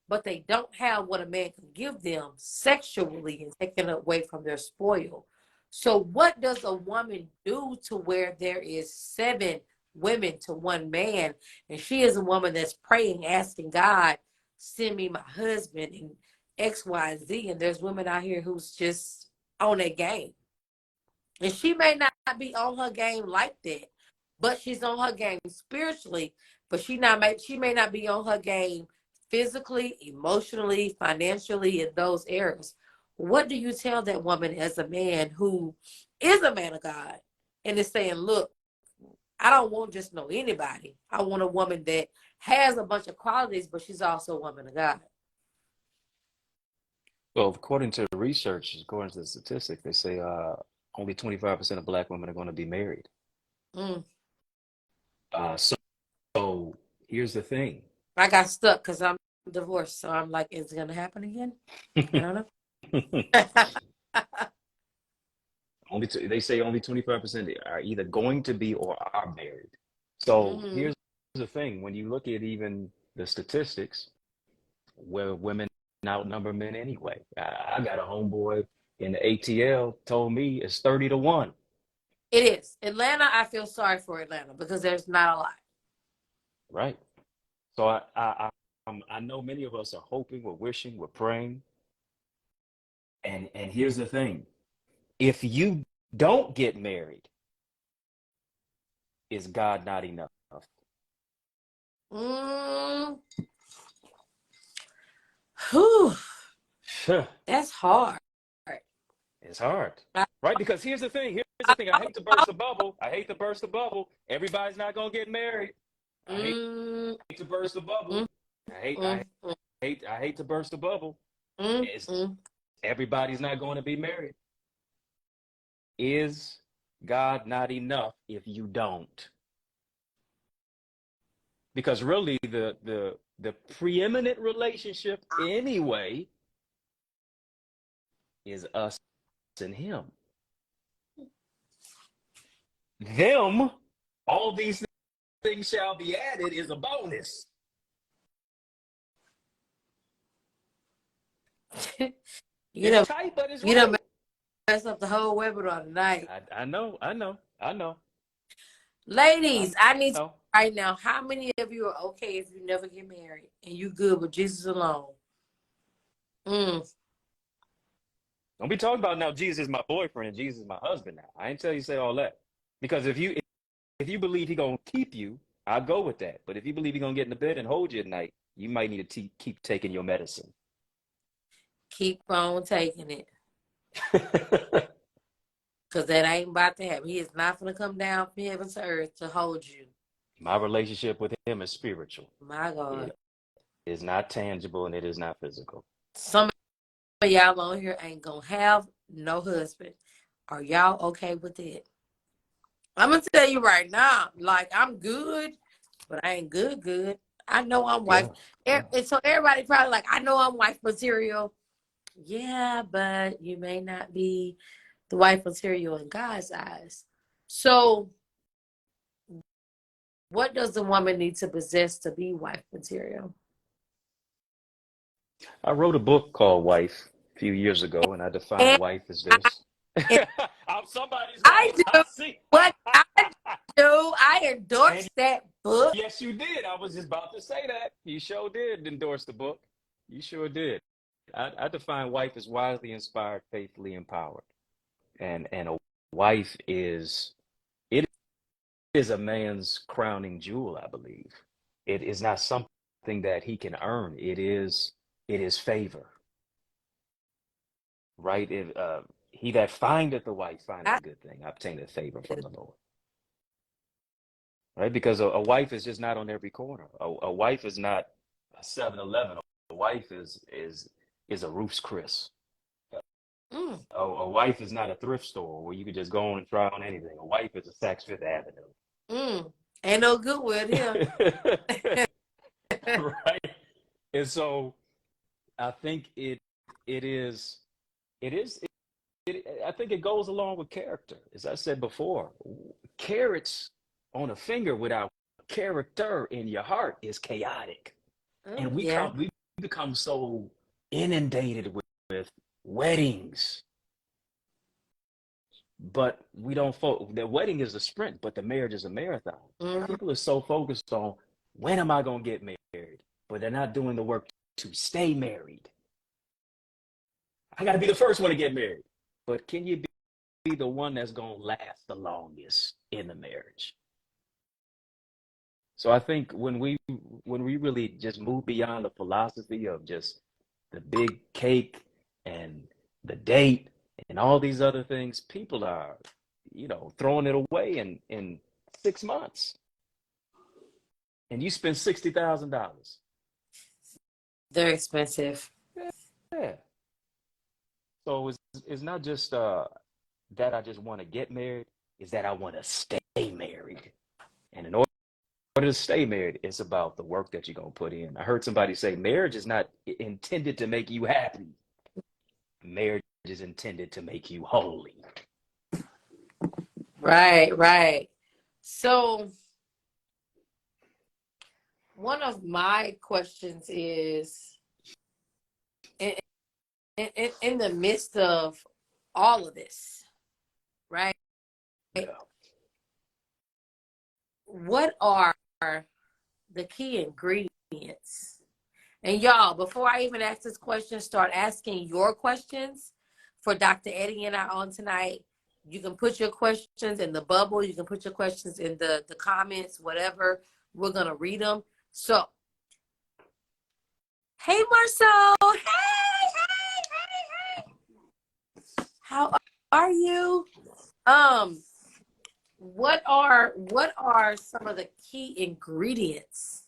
But they don't have what a man can give them sexually and taken away from their spoil. So what does a woman do to where there is 7 women to one man, and she is a woman that's praying, asking God, send me my husband and X, Y, and Z, and there's women out here who's just on their game. And she may not be on her game like that, but she's on her game spiritually, but she may not be on her game physically, emotionally, financially, in those areas. What do you tell that woman as a man who is a man of God and is saying, look, I don't want just know anybody. I want a woman that has a bunch of qualities, but she's also a woman of God. Well, according to the research, according to the statistics, they say only 25% of black women are going to be married. Mm. So here's the thing. I got stuck because I'm divorced, so I'm like, is it gonna happen again? I don't know. They say only 25% are either going to be or are married. So Mm-hmm. here's the thing. When you look at even the statistics, where women outnumber men anyway. I got a homeboy in the ATL told me it's 30-1. It is. Atlanta, I feel sorry for Atlanta because there's not a lot. Right. So I know many of us are hoping, we're wishing, we're praying. And here's the thing. If you don't get married, is God not enough? Mm. Whew. That's hard. It's hard. I, Right? Because here's the thing. Here's the thing. I hate to burst the bubble. I hate to burst the bubble. Everybody's not gonna get married. I hate mm, to burst the bubble. mm, I hate mm, I I hate to burst the bubble. mm, It's, mm. everybody's not going to be married. Is God not enough if you don't? Because really the preeminent relationship anyway is us and him. Them, all these things shall be added is a bonus. You It's know, tight, but it's you know, right. mess up the whole webinar tonight. I know. Ladies, I need to know. know right now, how many of you are okay if you never get married and you good with Jesus alone? Mm. Don't be talking about now Jesus is my boyfriend and Jesus is my husband now. I ain't tell you to say all that. Because if you believe he gonna keep you, I'll go with that. But if you believe he gonna get in the bed and hold you at night, you might need to keep taking your medicine. Keep on taking it. Because that ain't about to happen. He is not going to come down from heaven to earth to hold you. My relationship with him is spiritual. My God. It is not tangible and it is not physical. Some of y'all on here ain't going to have no husband. Are y'all okay with it? I'm going to tell you right now, like, I'm good, but I ain't good. I know I'm wife. Yeah. And so everybody probably like, I know I'm wife material. Yeah, but you may not be the wife material in God's eyes. So what does the woman need to possess to be wife material? I wrote a book called Wife a few years ago, and I defined And wife as I, this. and I'm somebody's I wife. do I see. what I do. I And endorse that book. yes, you did. I was just about to say that. You sure did endorse the book. You sure did. I define wife as wisely inspired, faithfully empowered. And a wife it is a man's crowning jewel, I believe. It is not something that he can earn. It is favor, right? He that findeth a wife findeth I, a good thing, obtaineth favor from the Lord. Right? Because a wife is just not on every corner. A wife is not a 7-Eleven. A wife is a Ruth's Chris. mm, A wife is not a thrift store where you can just go on and try on anything. A wife is a Saks Fifth Avenue. ain't no good with him. Right? And so I think it is it is I think it goes along with character. As I said before, carrots on a finger without character in your heart is chaotic. And Yeah. we become so inundated with weddings, but we don't the wedding is a sprint, but the marriage is a marathon. Mm, People are so focused on when am I going to get married, but they're not doing the work to stay married. I got to be the first one to get married, but can you be the one that's going to last the longest in the marriage? So I think when we really just move beyond the philosophy of just the big cake and the date and all these other things, people are, throwing it away in 6 months. And you spend $60,000. they're expensive. Yeah. So it's not just that I just want to get married, is that I want to stay married. And in order to stay married, it's about the work that you're gonna put in. I heard somebody say marriage is not intended to make you happy. Marriage is intended to make you holy. Right, right. So one of my questions is in the midst of all of this, right? Yeah. What are the key ingredients? And y'all, before I even ask this question, start asking your questions for Dr. Eddie and I on tonight. You can put your questions in the bubble. You can put your questions in the comments, whatever. We're going to read them. So, hey, Marcel. Hey. How are you? What are some of the key ingredients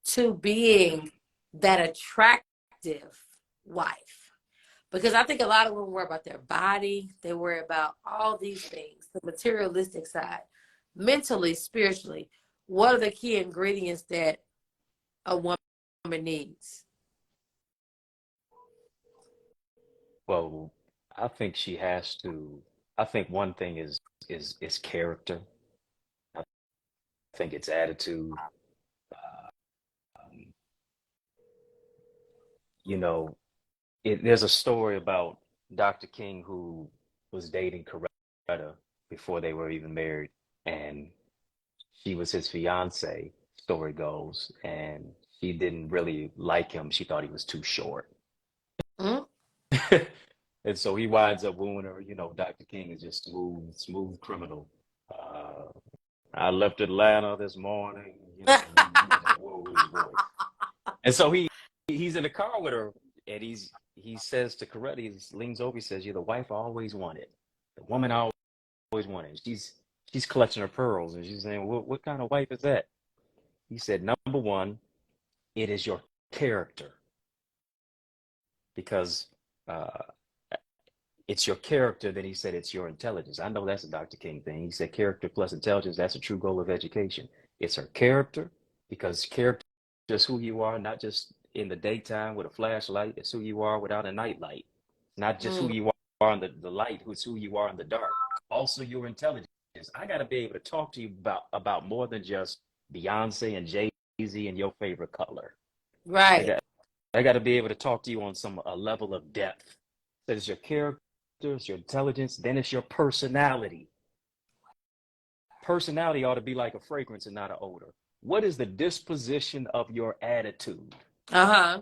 to being that attractive wife? Because I think a lot of women worry about their body. They worry about all these things, the materialistic side, mentally, spiritually. What are the key ingredients that a woman needs? Well, I think she has to. I think one thing is character. I think it's attitude. Um, you know, there's a story about Dr. King who was dating Coretta before they were even married, and she was his fiance, story goes, and she didn't really like him. She thought he was too short. Mm? And so he winds up wooing her. Dr. King is just smooth criminal. Uh, I left Atlanta this morning. You just whoa his voice. And so he's in the car with her, and he says to Coretta, he leans over, he says, "You're the wife I always wanted, the woman I always wanted." She's clutching her pearls, and she's saying, "What kind of wife is that?" He said, "Number one, it is your character, because uh, it's your character." Then he said, "It's your intelligence." I know that's a Dr. King thing. He said, "Character plus intelligence, that's a true goal of education." It's her character, because character is who you are, not just in the daytime with a flashlight. It's who you are without a nightlight. Not just who Mm. you are in the light, who's who you are in the dark. Also, your intelligence. I got to be able to talk to you about more than just Beyonce and Jay-Z and your favorite color. I Right. got I got to be able to talk to you on a level of depth. That is your character, it's your intelligence, then it's your personality. Personality ought to be like a fragrance and not an odor. What is the disposition of your attitude? Uh-huh.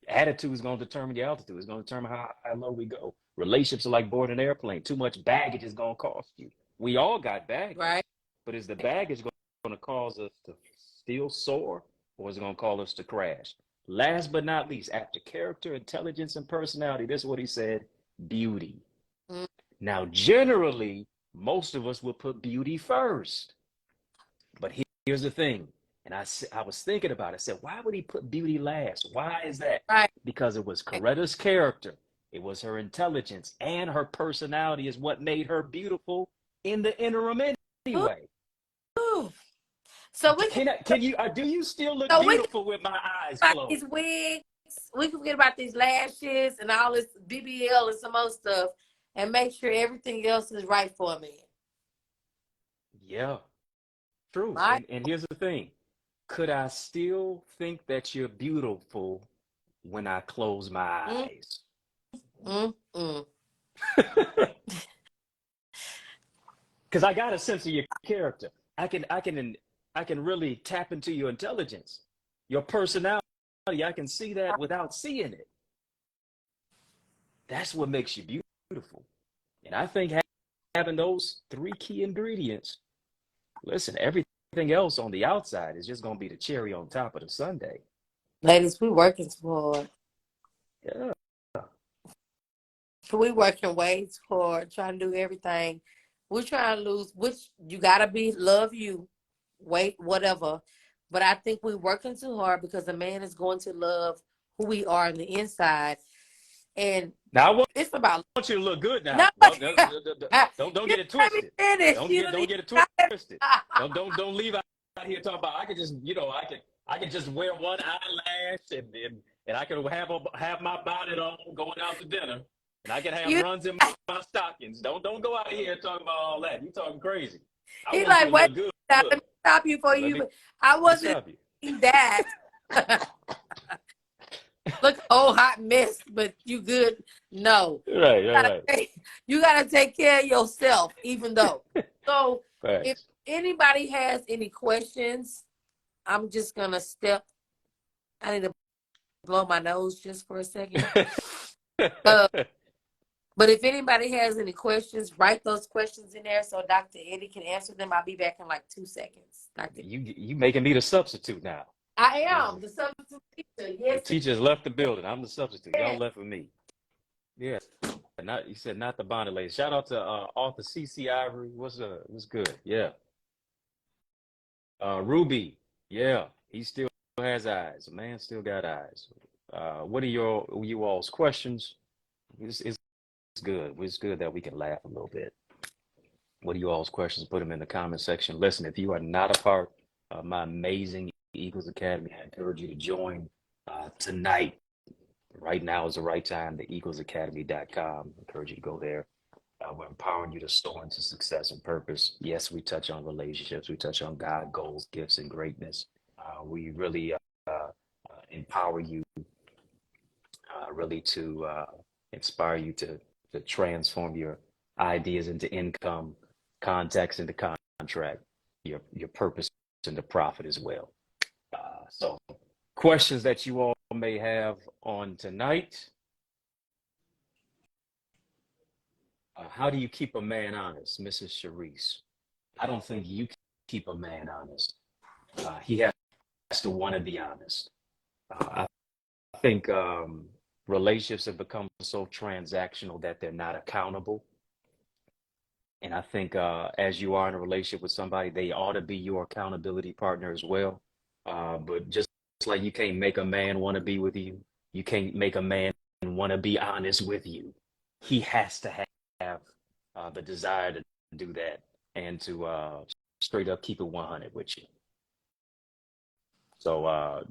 Attitude is going to determine the altitude. It's going to determine how low we go. Relationships are like boarding an airplane. Too much baggage is going to cost you. We all got baggage, Right. but is the baggage going to cause us to still soar, or is it going to cause us to crash? Last but not least, after character, intelligence, and personality, this is what he said: beauty. Mm. Now, generally, most of us will put beauty first. But here's the thing, and I was thinking about it. I said, why would he put beauty last? Why is that? Right. Because it was Coretta's character, it was her intelligence, and her personality is what made her beautiful in the interim anyway. Ooh. So we can Can you? Do you still look so we can beautiful with my eyes about closed? these wigs. We can forget about these lashes and all this BBL and some other stuff and make sure everything else is right for a man. Yeah, true. Right? And here's the thing: could I still think that you're beautiful when I close my Mm, eyes? mm. Because I got a sense of your character. I can really tap into your intelligence, your personality. I can see that without seeing it. That's what makes you beautiful. And I think having those three key ingredients, listen, everything else on the outside is just going to be the cherry on top of the sundae. Ladies, we working too hard. Yeah. We working way too hard, trying to do everything. We're trying to lose, which you gotta love you, weight, whatever. But I think we're working too hard because a man is going to love who we are on the inside. And Now I it's about want you to look good no. now. Don't don't You get it let me twisted. finish. Don't You get don't don't even get it gotta- twisted. Don't leave out here talking about I could just I can just wear one eyelash and I can have my bonnet on going out to dinner and I can have you. runs in my stockings. Don't go out here talking about all that. You talking crazy. I He want you like, to wait, look good. let me stop you for Let you. me I let me wasn't stop you. saying that. Look, oh hot mess, but you good. No, Right, all right. you gotta take care of yourself, even though. So if Thanks. anybody has any questions, I'm just gonna step. I need to blow my nose just for a second. Uh, but if anybody has any questions, write those questions in there so Dr. Eddie can answer them. I'll be back in like 2 seconds. You making me the substitute now. I am the substitute teacher. The Yes, teachers left the building. I'm the substitute. Y'all yes. left with me. Yeah. Not you said not the bonnet lady. Shout out to author CC Ivory. What's good? Yeah. Ruby. Yeah. He still has eyes. The man still got eyes. What are you all's questions? It's good. It's good that we can laugh a little bit. What are you all's questions? Put them in the comment section. Listen, if you are not a part of my amazing Eagles Academy, I encourage you to join tonight. Right now is the right time, the eaglesacademy.com. I encourage you to go there. We're empowering you to soar into success and purpose. Yes, we touch on relationships. We touch on God, goals, gifts, and greatness. We really empower you, really to inspire you to transform your ideas into income, context into contract, your purpose into profit as well. So questions that you all may have on tonight. How do you keep a man honest, Mrs. Sharice? I don't think you keep a man honest. He has to want to be honest. I think relationships have become so transactional that they're not accountable. And I think as you are in a relationship with somebody, they ought to be your accountability partner as well. But just like you can't make a man want to be with you, you can't make a man want to be honest with you. He has to have the desire to do that and to straight up keep it 100 with you. So,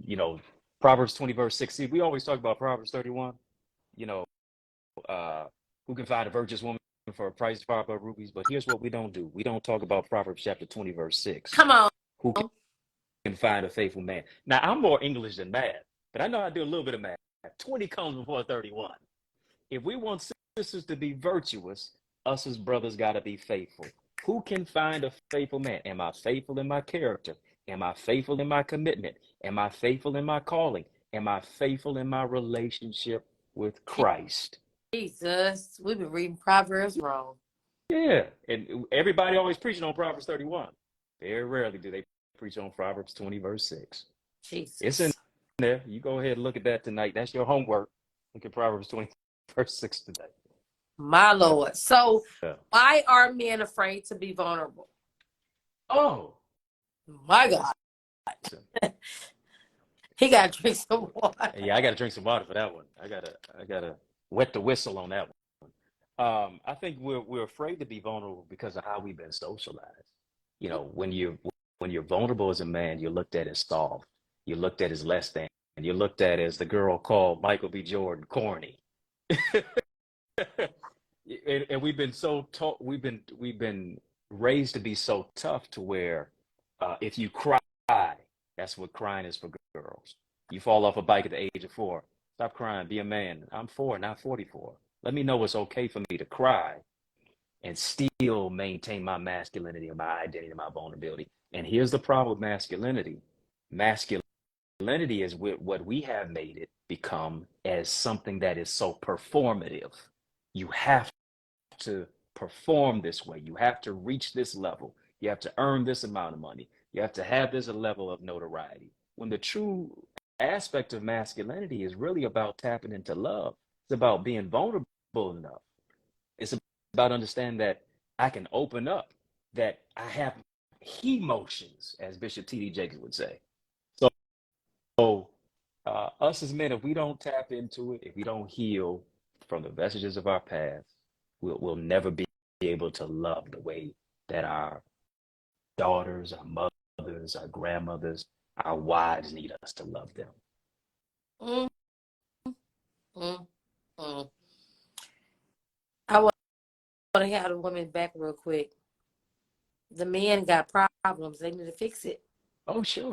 Proverbs 20, verse 16, we always talk about Proverbs 31, you know, uh, who can find a virtuous woman for a price far above rubies? But here's what we don't do. We don't talk about Proverbs chapter 20, verse 6. Come on. Who can find a faithful man? Now, I'm more English than math, but I know I do a little bit of math. 20 comes before 31. If we want sisters to be virtuous, us as brothers got to be faithful. Who can find a faithful man? Am I faithful in my character? Am I faithful in my commitment? Am I faithful in my calling? Am I faithful in my relationship with Christ? Jesus, we've been reading Proverbs wrong. Yeah, and everybody always preaching on Proverbs 31. Very rarely do they preach on Proverbs 20, verse 6. Jesus. It's in there. You go ahead and look at that tonight. That's your homework. Look at Proverbs 20, verse 6 today. My Lord. So Yeah. why are men afraid to be vulnerable? Oh, my God. He got to drink some water. Yeah, I got to drink some water for that one. I gotta wet the whistle on that one. I think we're afraid to be vulnerable because of how we've been socialized. You know, when you're vulnerable as a man, you're looked at as soft. You're looked at as less than. And you're looked at as the girl called Michael B. Jordan corny. And we've been so taught. We've been raised to be so tough to where if you cry, that's what crying is for girls. You fall off a bike at the age of 4. Stop crying. Be a man. I'm 4, not 44. Let me know it's okay for me to cry and still maintain my masculinity and my identity and my vulnerability. And here's the problem with masculinity. Masculinity is what we have made it become as something that is so performative. You have to perform this way. You have to reach this level. You have to earn this amount of money. You have to have this level of notoriety. When the true aspect of masculinity is really about tapping into love. It's about being vulnerable enough. It's about understanding that I can open up, that I have emotions, as Bishop T.D. Jakes would say. So us as men, if we don't tap into it, if we don't heal, from the vestiges of our past, we'll never be able to love the way that our daughters, our mothers, our grandmothers, our wives need us to love them. Mm, mm, mm. I want to have the women back real quick. The men got problems. They need to fix it. Oh, sure.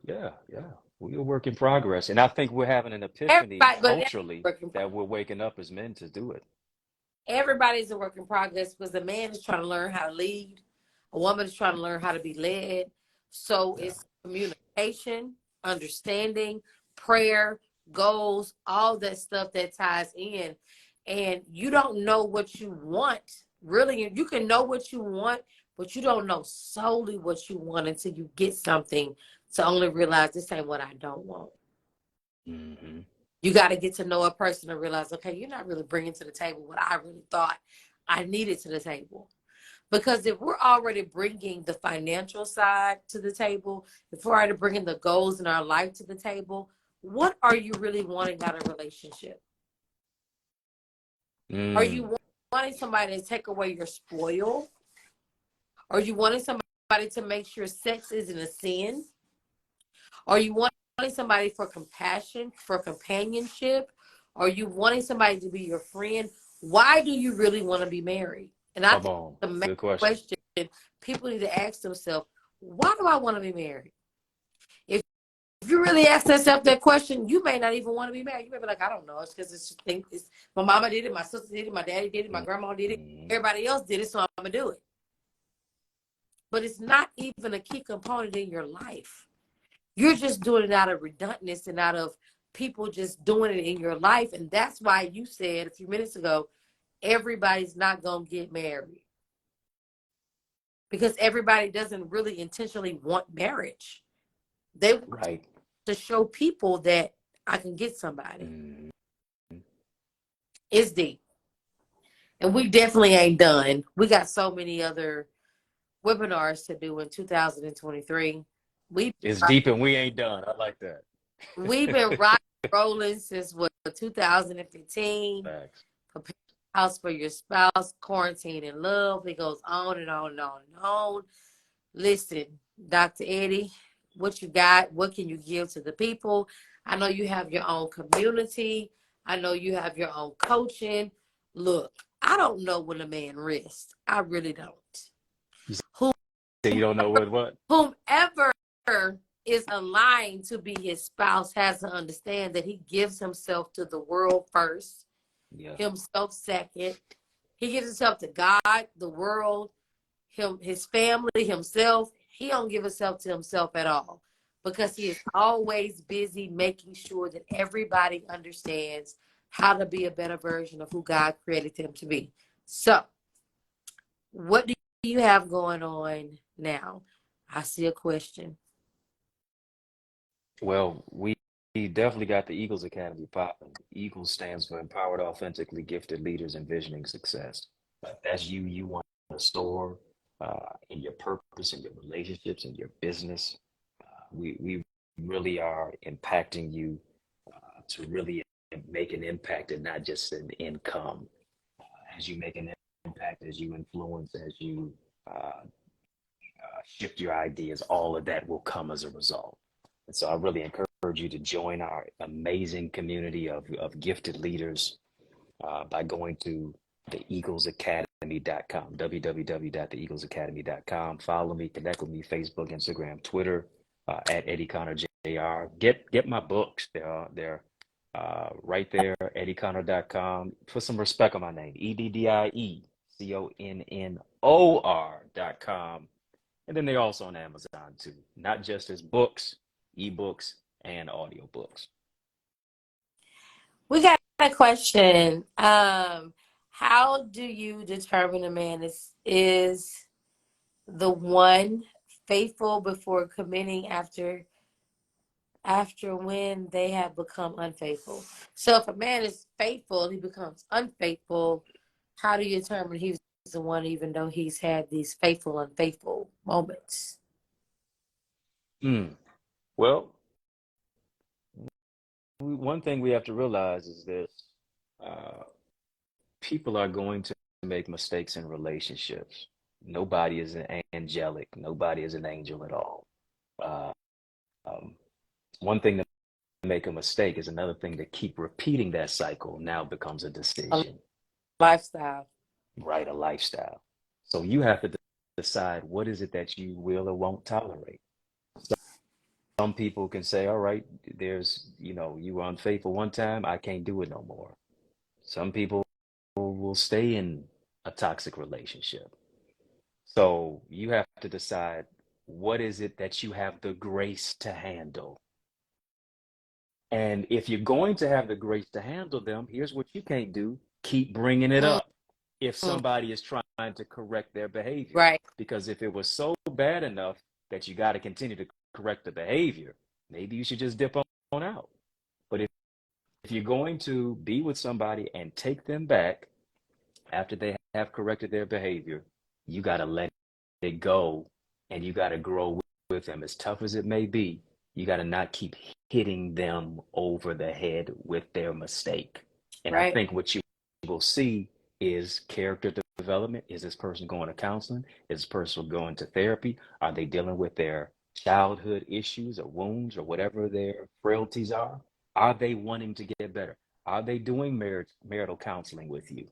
Yeah, yeah. We're a work in progress. And I think we're having an epiphany Everybody, but culturally that we're waking up as men to do it. everybody's a work in progress because the man is trying to learn how to lead. A woman is trying to learn how to be led. So Yeah. it's communication, understanding, prayer, goals, all that stuff that ties in. And you don't know what you want. Really, you can know what you want, but you don't know solely what you want until you get something to only realize this ain't what I don't want. Mm-hmm. You got to get to know a person and realize, okay, you're not really bringing to the table what I really thought I needed to the table. Because if we're already bringing the financial side to the table, if we're already bringing the goals in our life to the table, what are you really wanting out of a relationship? Are you wanting somebody to take away your spoil? Are you wanting somebody to make sure sex isn't a sin? Are you wanting somebody for compassion, for companionship? Are you wanting somebody to be your friend? Why do you really want to be married? And I Come think on. the main Good question. people need to ask themselves, why do I want to be married? If you really ask yourself that question, you may not even want to be married. You may be like, I don't know. It's because it's my mama did it, my sister did it, my daddy did it, my grandma did it, everybody else did it, so I'm gonna do it. But it's not even a key component in your life. You're just doing it out of redundancy and out of people just doing it in your life. And that's why you said a few minutes ago, everybody's not going to get married. Because everybody doesn't really intentionally want marriage. They want to show people that I can get somebody. It's deep. And we definitely ain't done. We got so many other webinars to do in 2023. It's deep and we ain't done. I like that. We've been rolling since 2015. Facts. Prepare a house for your spouse, quarantine in love. It goes on and on and on and on. Listen, Dr. Eddie, what you got? What can you give to the people? I know you have your own community. I know you have your own coaching. Look, I don't know when a man rests. I really don't. You don't know what? Whomever is aligned to be his spouse has to understand that he gives himself to the world first, himself second. He gives himself to God, the world, his family, himself. He don't give himself to himself at all because he is always busy making sure that everybody understands how to be a better version of who God created him to be. So, what do you have going on now? I see a question. Well, we definitely got the Eagles Academy popping. Eagles stands for Empowered Authentically Gifted Leaders Envisioning Success. That's you want to soar in your purpose, in your relationships, in your business. We really are impacting you to really make an impact and not just an income. As you make an impact, as you influence, as you shift your ideas, all of that will come as a result. And so I really encourage you to join our amazing community of gifted leaders by going to theeaglesacademy.com, www.theeaglesacademy.com. Follow me, connect with me, Facebook, Instagram, Twitter, at Eddie Connor Jr. Get my books. They're right there, eddieconnor.com. Put some respect on my name, EDDIECONNOR.com. And then they're also on Amazon too, not just as books, ebooks, and audiobooks. We got a question. How do you determine a man is the one faithful before committing after when they have become unfaithful? So if a man is faithful and he becomes unfaithful, how do you determine he's the one even though he's had these faithful, unfaithful moments? Well, one thing we have to realize is this. Uh, People are going to make mistakes in relationships. Nobody is angelic. Nobody is an angel at all. Uh, um, One thing to make a mistake is another thing to keep repeating that cycle now becomes a A decision, lifestyle. right? A lifestyle. So you have to decide what is it that you will or won't tolerate. Some people can say, all right, you were unfaithful one time, I can't do it no more. Some people will stay in a toxic relationship. So you have to decide what is it that you have the grace to handle. And if you're going to have the grace to handle them, here's what you can't do: keep bringing it Mm, up if somebody is trying to correct their behavior. right. Because if it was so bad enough that you got to continue to correct the behavior, maybe you should just dip on out. But if you're going to be with somebody and take them back after they have corrected their behavior, you got to let it go and you got to grow with them. As tough as it may be, you got to not keep hitting them over the head with their mistake. And I Right. think what you will see is character development. Is this person going to counseling? Is this person going to therapy? Are they dealing with their childhood issues or wounds or whatever their frailties are? Are they wanting to get better? Are they doing marital counseling with you?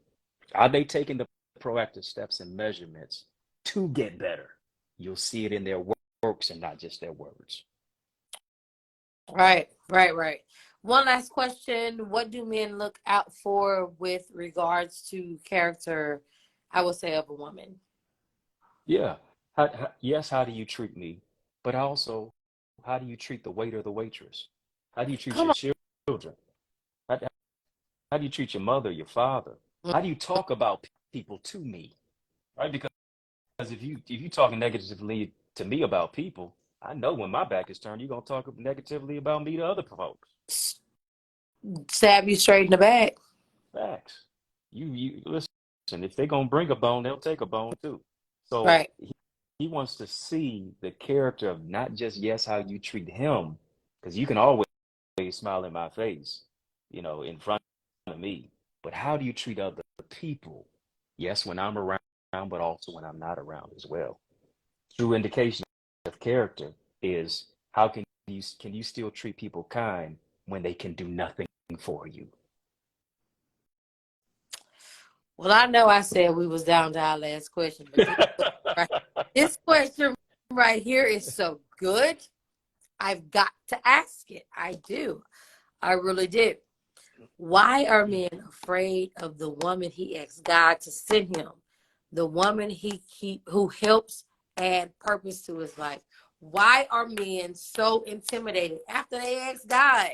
Are they taking the proactive steps and measurements to get better? You'll see it in their works and not just their words. Right. Right. Right. One last question. What do men look out for with regards to character, I would say, of a woman? Yeah. Yes, how do you treat me? But also, how do you treat the waiter or the waitress? How do you treat Come your on. children? How do you treat your mother, your father? Mm, How do you talk about people to me? Right? Because if you talking negatively to me about people, I know when my back is turned, you're gonna talk negatively about me to other folks. stab you straight in the back. Facts. You listen. If they're gonna bring a bone, they'll take a bone too. So Right. he wants to see the character of not just yes how you treat him, because you can always smile in my face, in front of me. But how do you treat other people? Yes, when I'm around, but also when I'm not around as well. True indication of character is how can you still treat people kind when they can do nothing for you? Well, I know I said we was down to our last question, but right, this question right here is so good. I've got to ask it. I do. I really do. Why are men afraid of the woman he asked God to send him? The woman who helps add purpose to his life. Why are men so intimidated after they ask God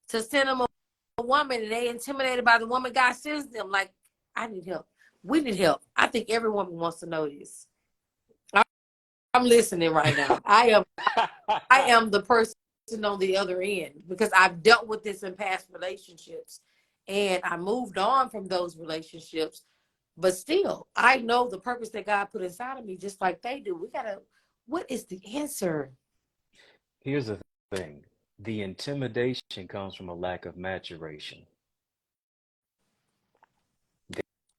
to send them a woman and they intimidated by the woman God sends them? Like, I need help. We need help. I think every woman wants to know this. I'm listening right now. I am the person on the other end because I've dealt with this in past relationships and I moved on from those relationships. But still, I know the purpose that God put inside of me just like they do. What is the answer? Here's the thing: the intimidation comes from a lack of maturation.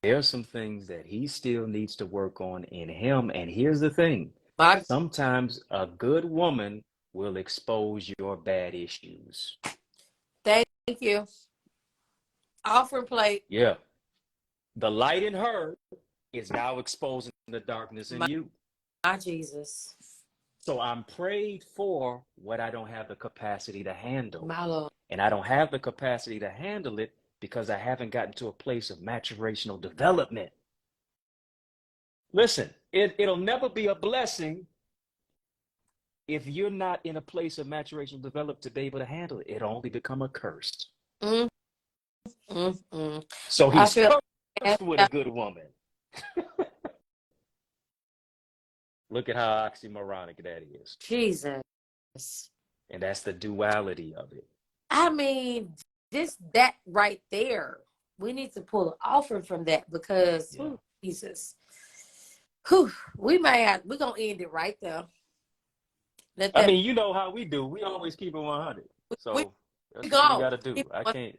There are some things that he still needs to work on in him. And here's the thing: My, sometimes a good woman will expose your bad issues. thank you. Offering plate. Yeah. The light in her is now exposing the darkness in My, you. my Jesus. So I'm prayed for what I don't have the capacity to handle. My Lord. And I don't have the capacity to handle it because I haven't gotten to a place of maturational development. Listen, it'll never be a blessing if you're not in a place of maturational development to be able to handle it. It'll only become a curse. Mm, mm. So I he's feel cursed with a good woman. Look at how oxymoronic that is. Jesus. And that's the duality of it. I mean, that right there. We need to pull an offering from that because Yeah. Jesus. We're gonna end it right there. Let I that mean, you know how we do. We always keep it 100. we, So we that's what we go. got to do. I can't.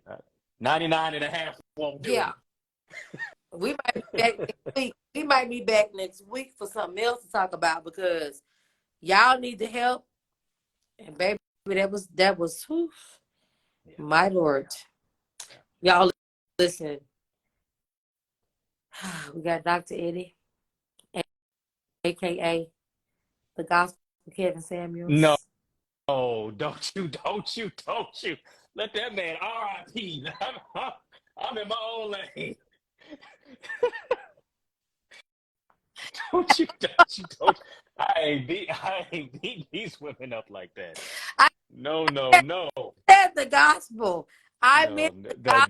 99 and a half won't do Yeah. it. We might be back next week. We might be back next week for something else to talk about because y'all need the help. And baby, that was whew, Yeah. my Lord. Y'all listen. We got Dr. Eddie, aka the Gospel Kevin No, Samuels. don't you. Let that man RIP. I'm in my own lane. Don't. I ain't beat these women up like that. I No, said the gospel. I meant the no.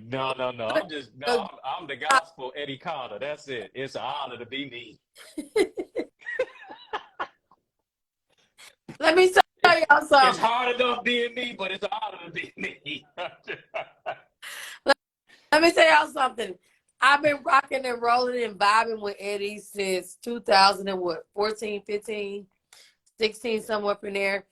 gospel. I'm the gospel Eddie Carter. That's it. It's an honor to be me. Let me tell y'all It's something. hard enough being me, but it's an honor to be me. Let me tell y'all something. I've been rocking and rolling and vibing with Eddie since 2014, 15, 16, somewhere up in there.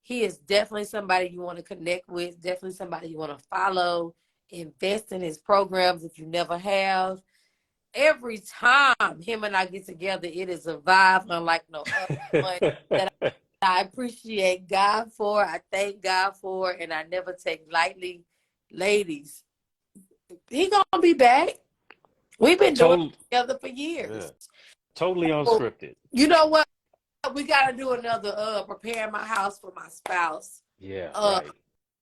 He is definitely somebody you want to connect with, definitely somebody you want to follow, invest in his programs if you never have. Every time him and I get together, it is a vibe unlike no other one that I appreciate God for. I thank God for, and I never take lightly. Ladies, he gonna be back. We've been doing Total, it together for yeah, years. totally So, unscripted. you know what? We gotta do another preparing my house for my spouse. Yeah, Uh right.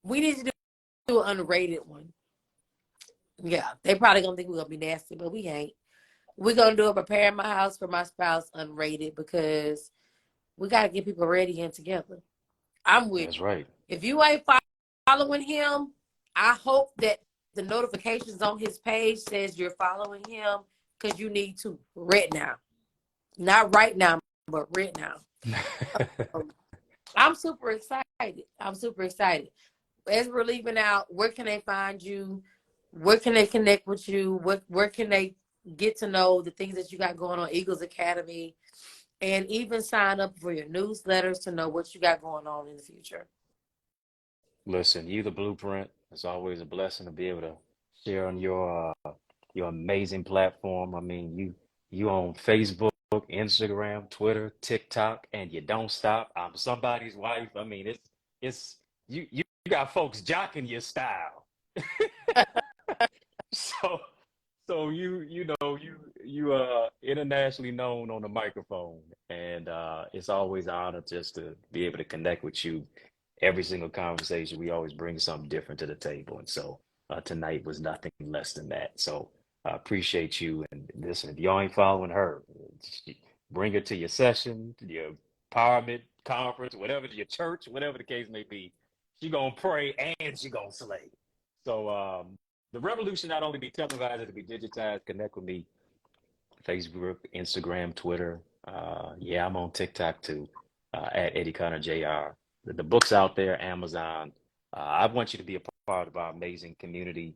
we need to do an unrated one. Yeah, they probably gonna think we're gonna be nasty, but we ain't. We're gonna do a preparing my house for my spouse unrated because we gotta get people ready and together. I'm with That's you. right. If you ain't following him, I hope that the notifications on his page says you're following him because you need to right now. Not right now, but right now. Um, I'm super excited. I'm super excited. As we're leaving out, where can they find you? Where can they connect with you? Where can they get to know the things that you got going on Eagles Academy and even sign up for your newsletters to know what you got going on in the future? Listen, you the blueprint. It's always a blessing to be able to share on your amazing platform. I mean, you on Facebook, Instagram, Twitter, TikTok, and you don't stop. I'm somebody's wife. I mean, it's you got folks jocking your style. So you internationally known on the microphone, and it's always an honor just to be able to connect with you. Every single conversation, we always bring something different to the table, and so tonight was nothing less than that. So I appreciate you. And listen, if y'all ain't following her, bring her to your session, your empowerment conference, whatever, your church, whatever the case may be. She gonna pray and she gonna slay. So the revolution not only be televised, it'll be digitized. Connect with me, Facebook, Instagram, Twitter. Yeah, I'm on TikTok too, at Eddie Connor Jr. The book's out there, Amazon. I want you to be a part of our amazing community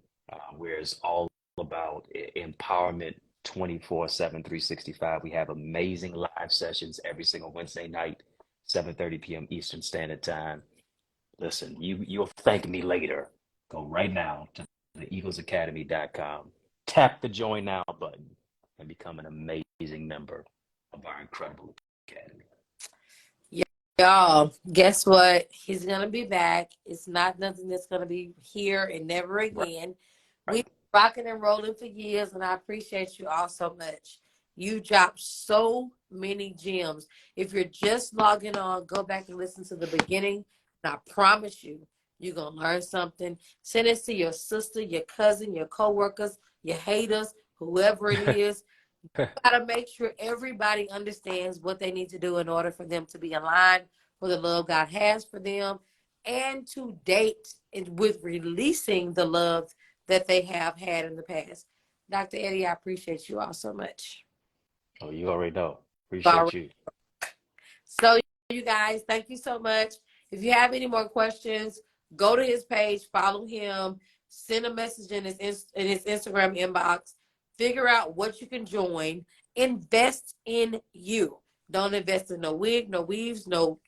where it's all about empowerment 24/7, 365. We have amazing live sessions every single Wednesday night, 7:30 p.m. Eastern Standard Time. Listen, you'll thank me later. Go right now to theeaglesacademy.com. Tap the join now button and become an amazing member of our incredible academy. Y'all, guess what? He's gonna be back. It's not nothing that's gonna be here and never Right. again. We've Right. been rocking and rolling for years, and I appreciate you all so much. You dropped so many gems. If you're just logging on, go back and listen to the beginning. And I promise you, you're gonna learn something. Send it to your sister, your cousin, your coworkers, your haters, whoever it is. Gotta make sure everybody understands what they need to do in order for them to be aligned for the love God has for them and to date with releasing the love that they have had in the past. Dr. Eddie, I appreciate you all so much. Oh, you already know. All right. Appreciate you. So, you guys, thank you so much. If you have any more questions, go to his page, follow him, send a message in his Instagram inbox, figure out what you can join, invest in you. Don't invest in no wig, no weaves, no.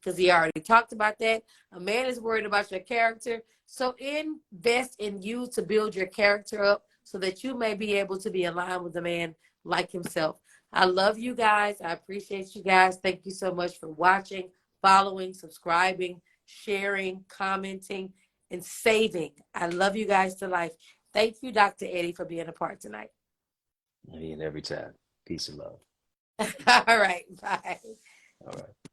because he already talked about that. A man is worried about your character. So invest in you to build your character up so that you may be able to be aligned with a man like himself. I love you guys. I appreciate you guys. Thank you so much for watching, following, subscribing, sharing, commenting, and saving. I love you guys to life. Thank you, Dr. Eddie, for being a part tonight. And every time. Peace and love. All right. Bye. All right.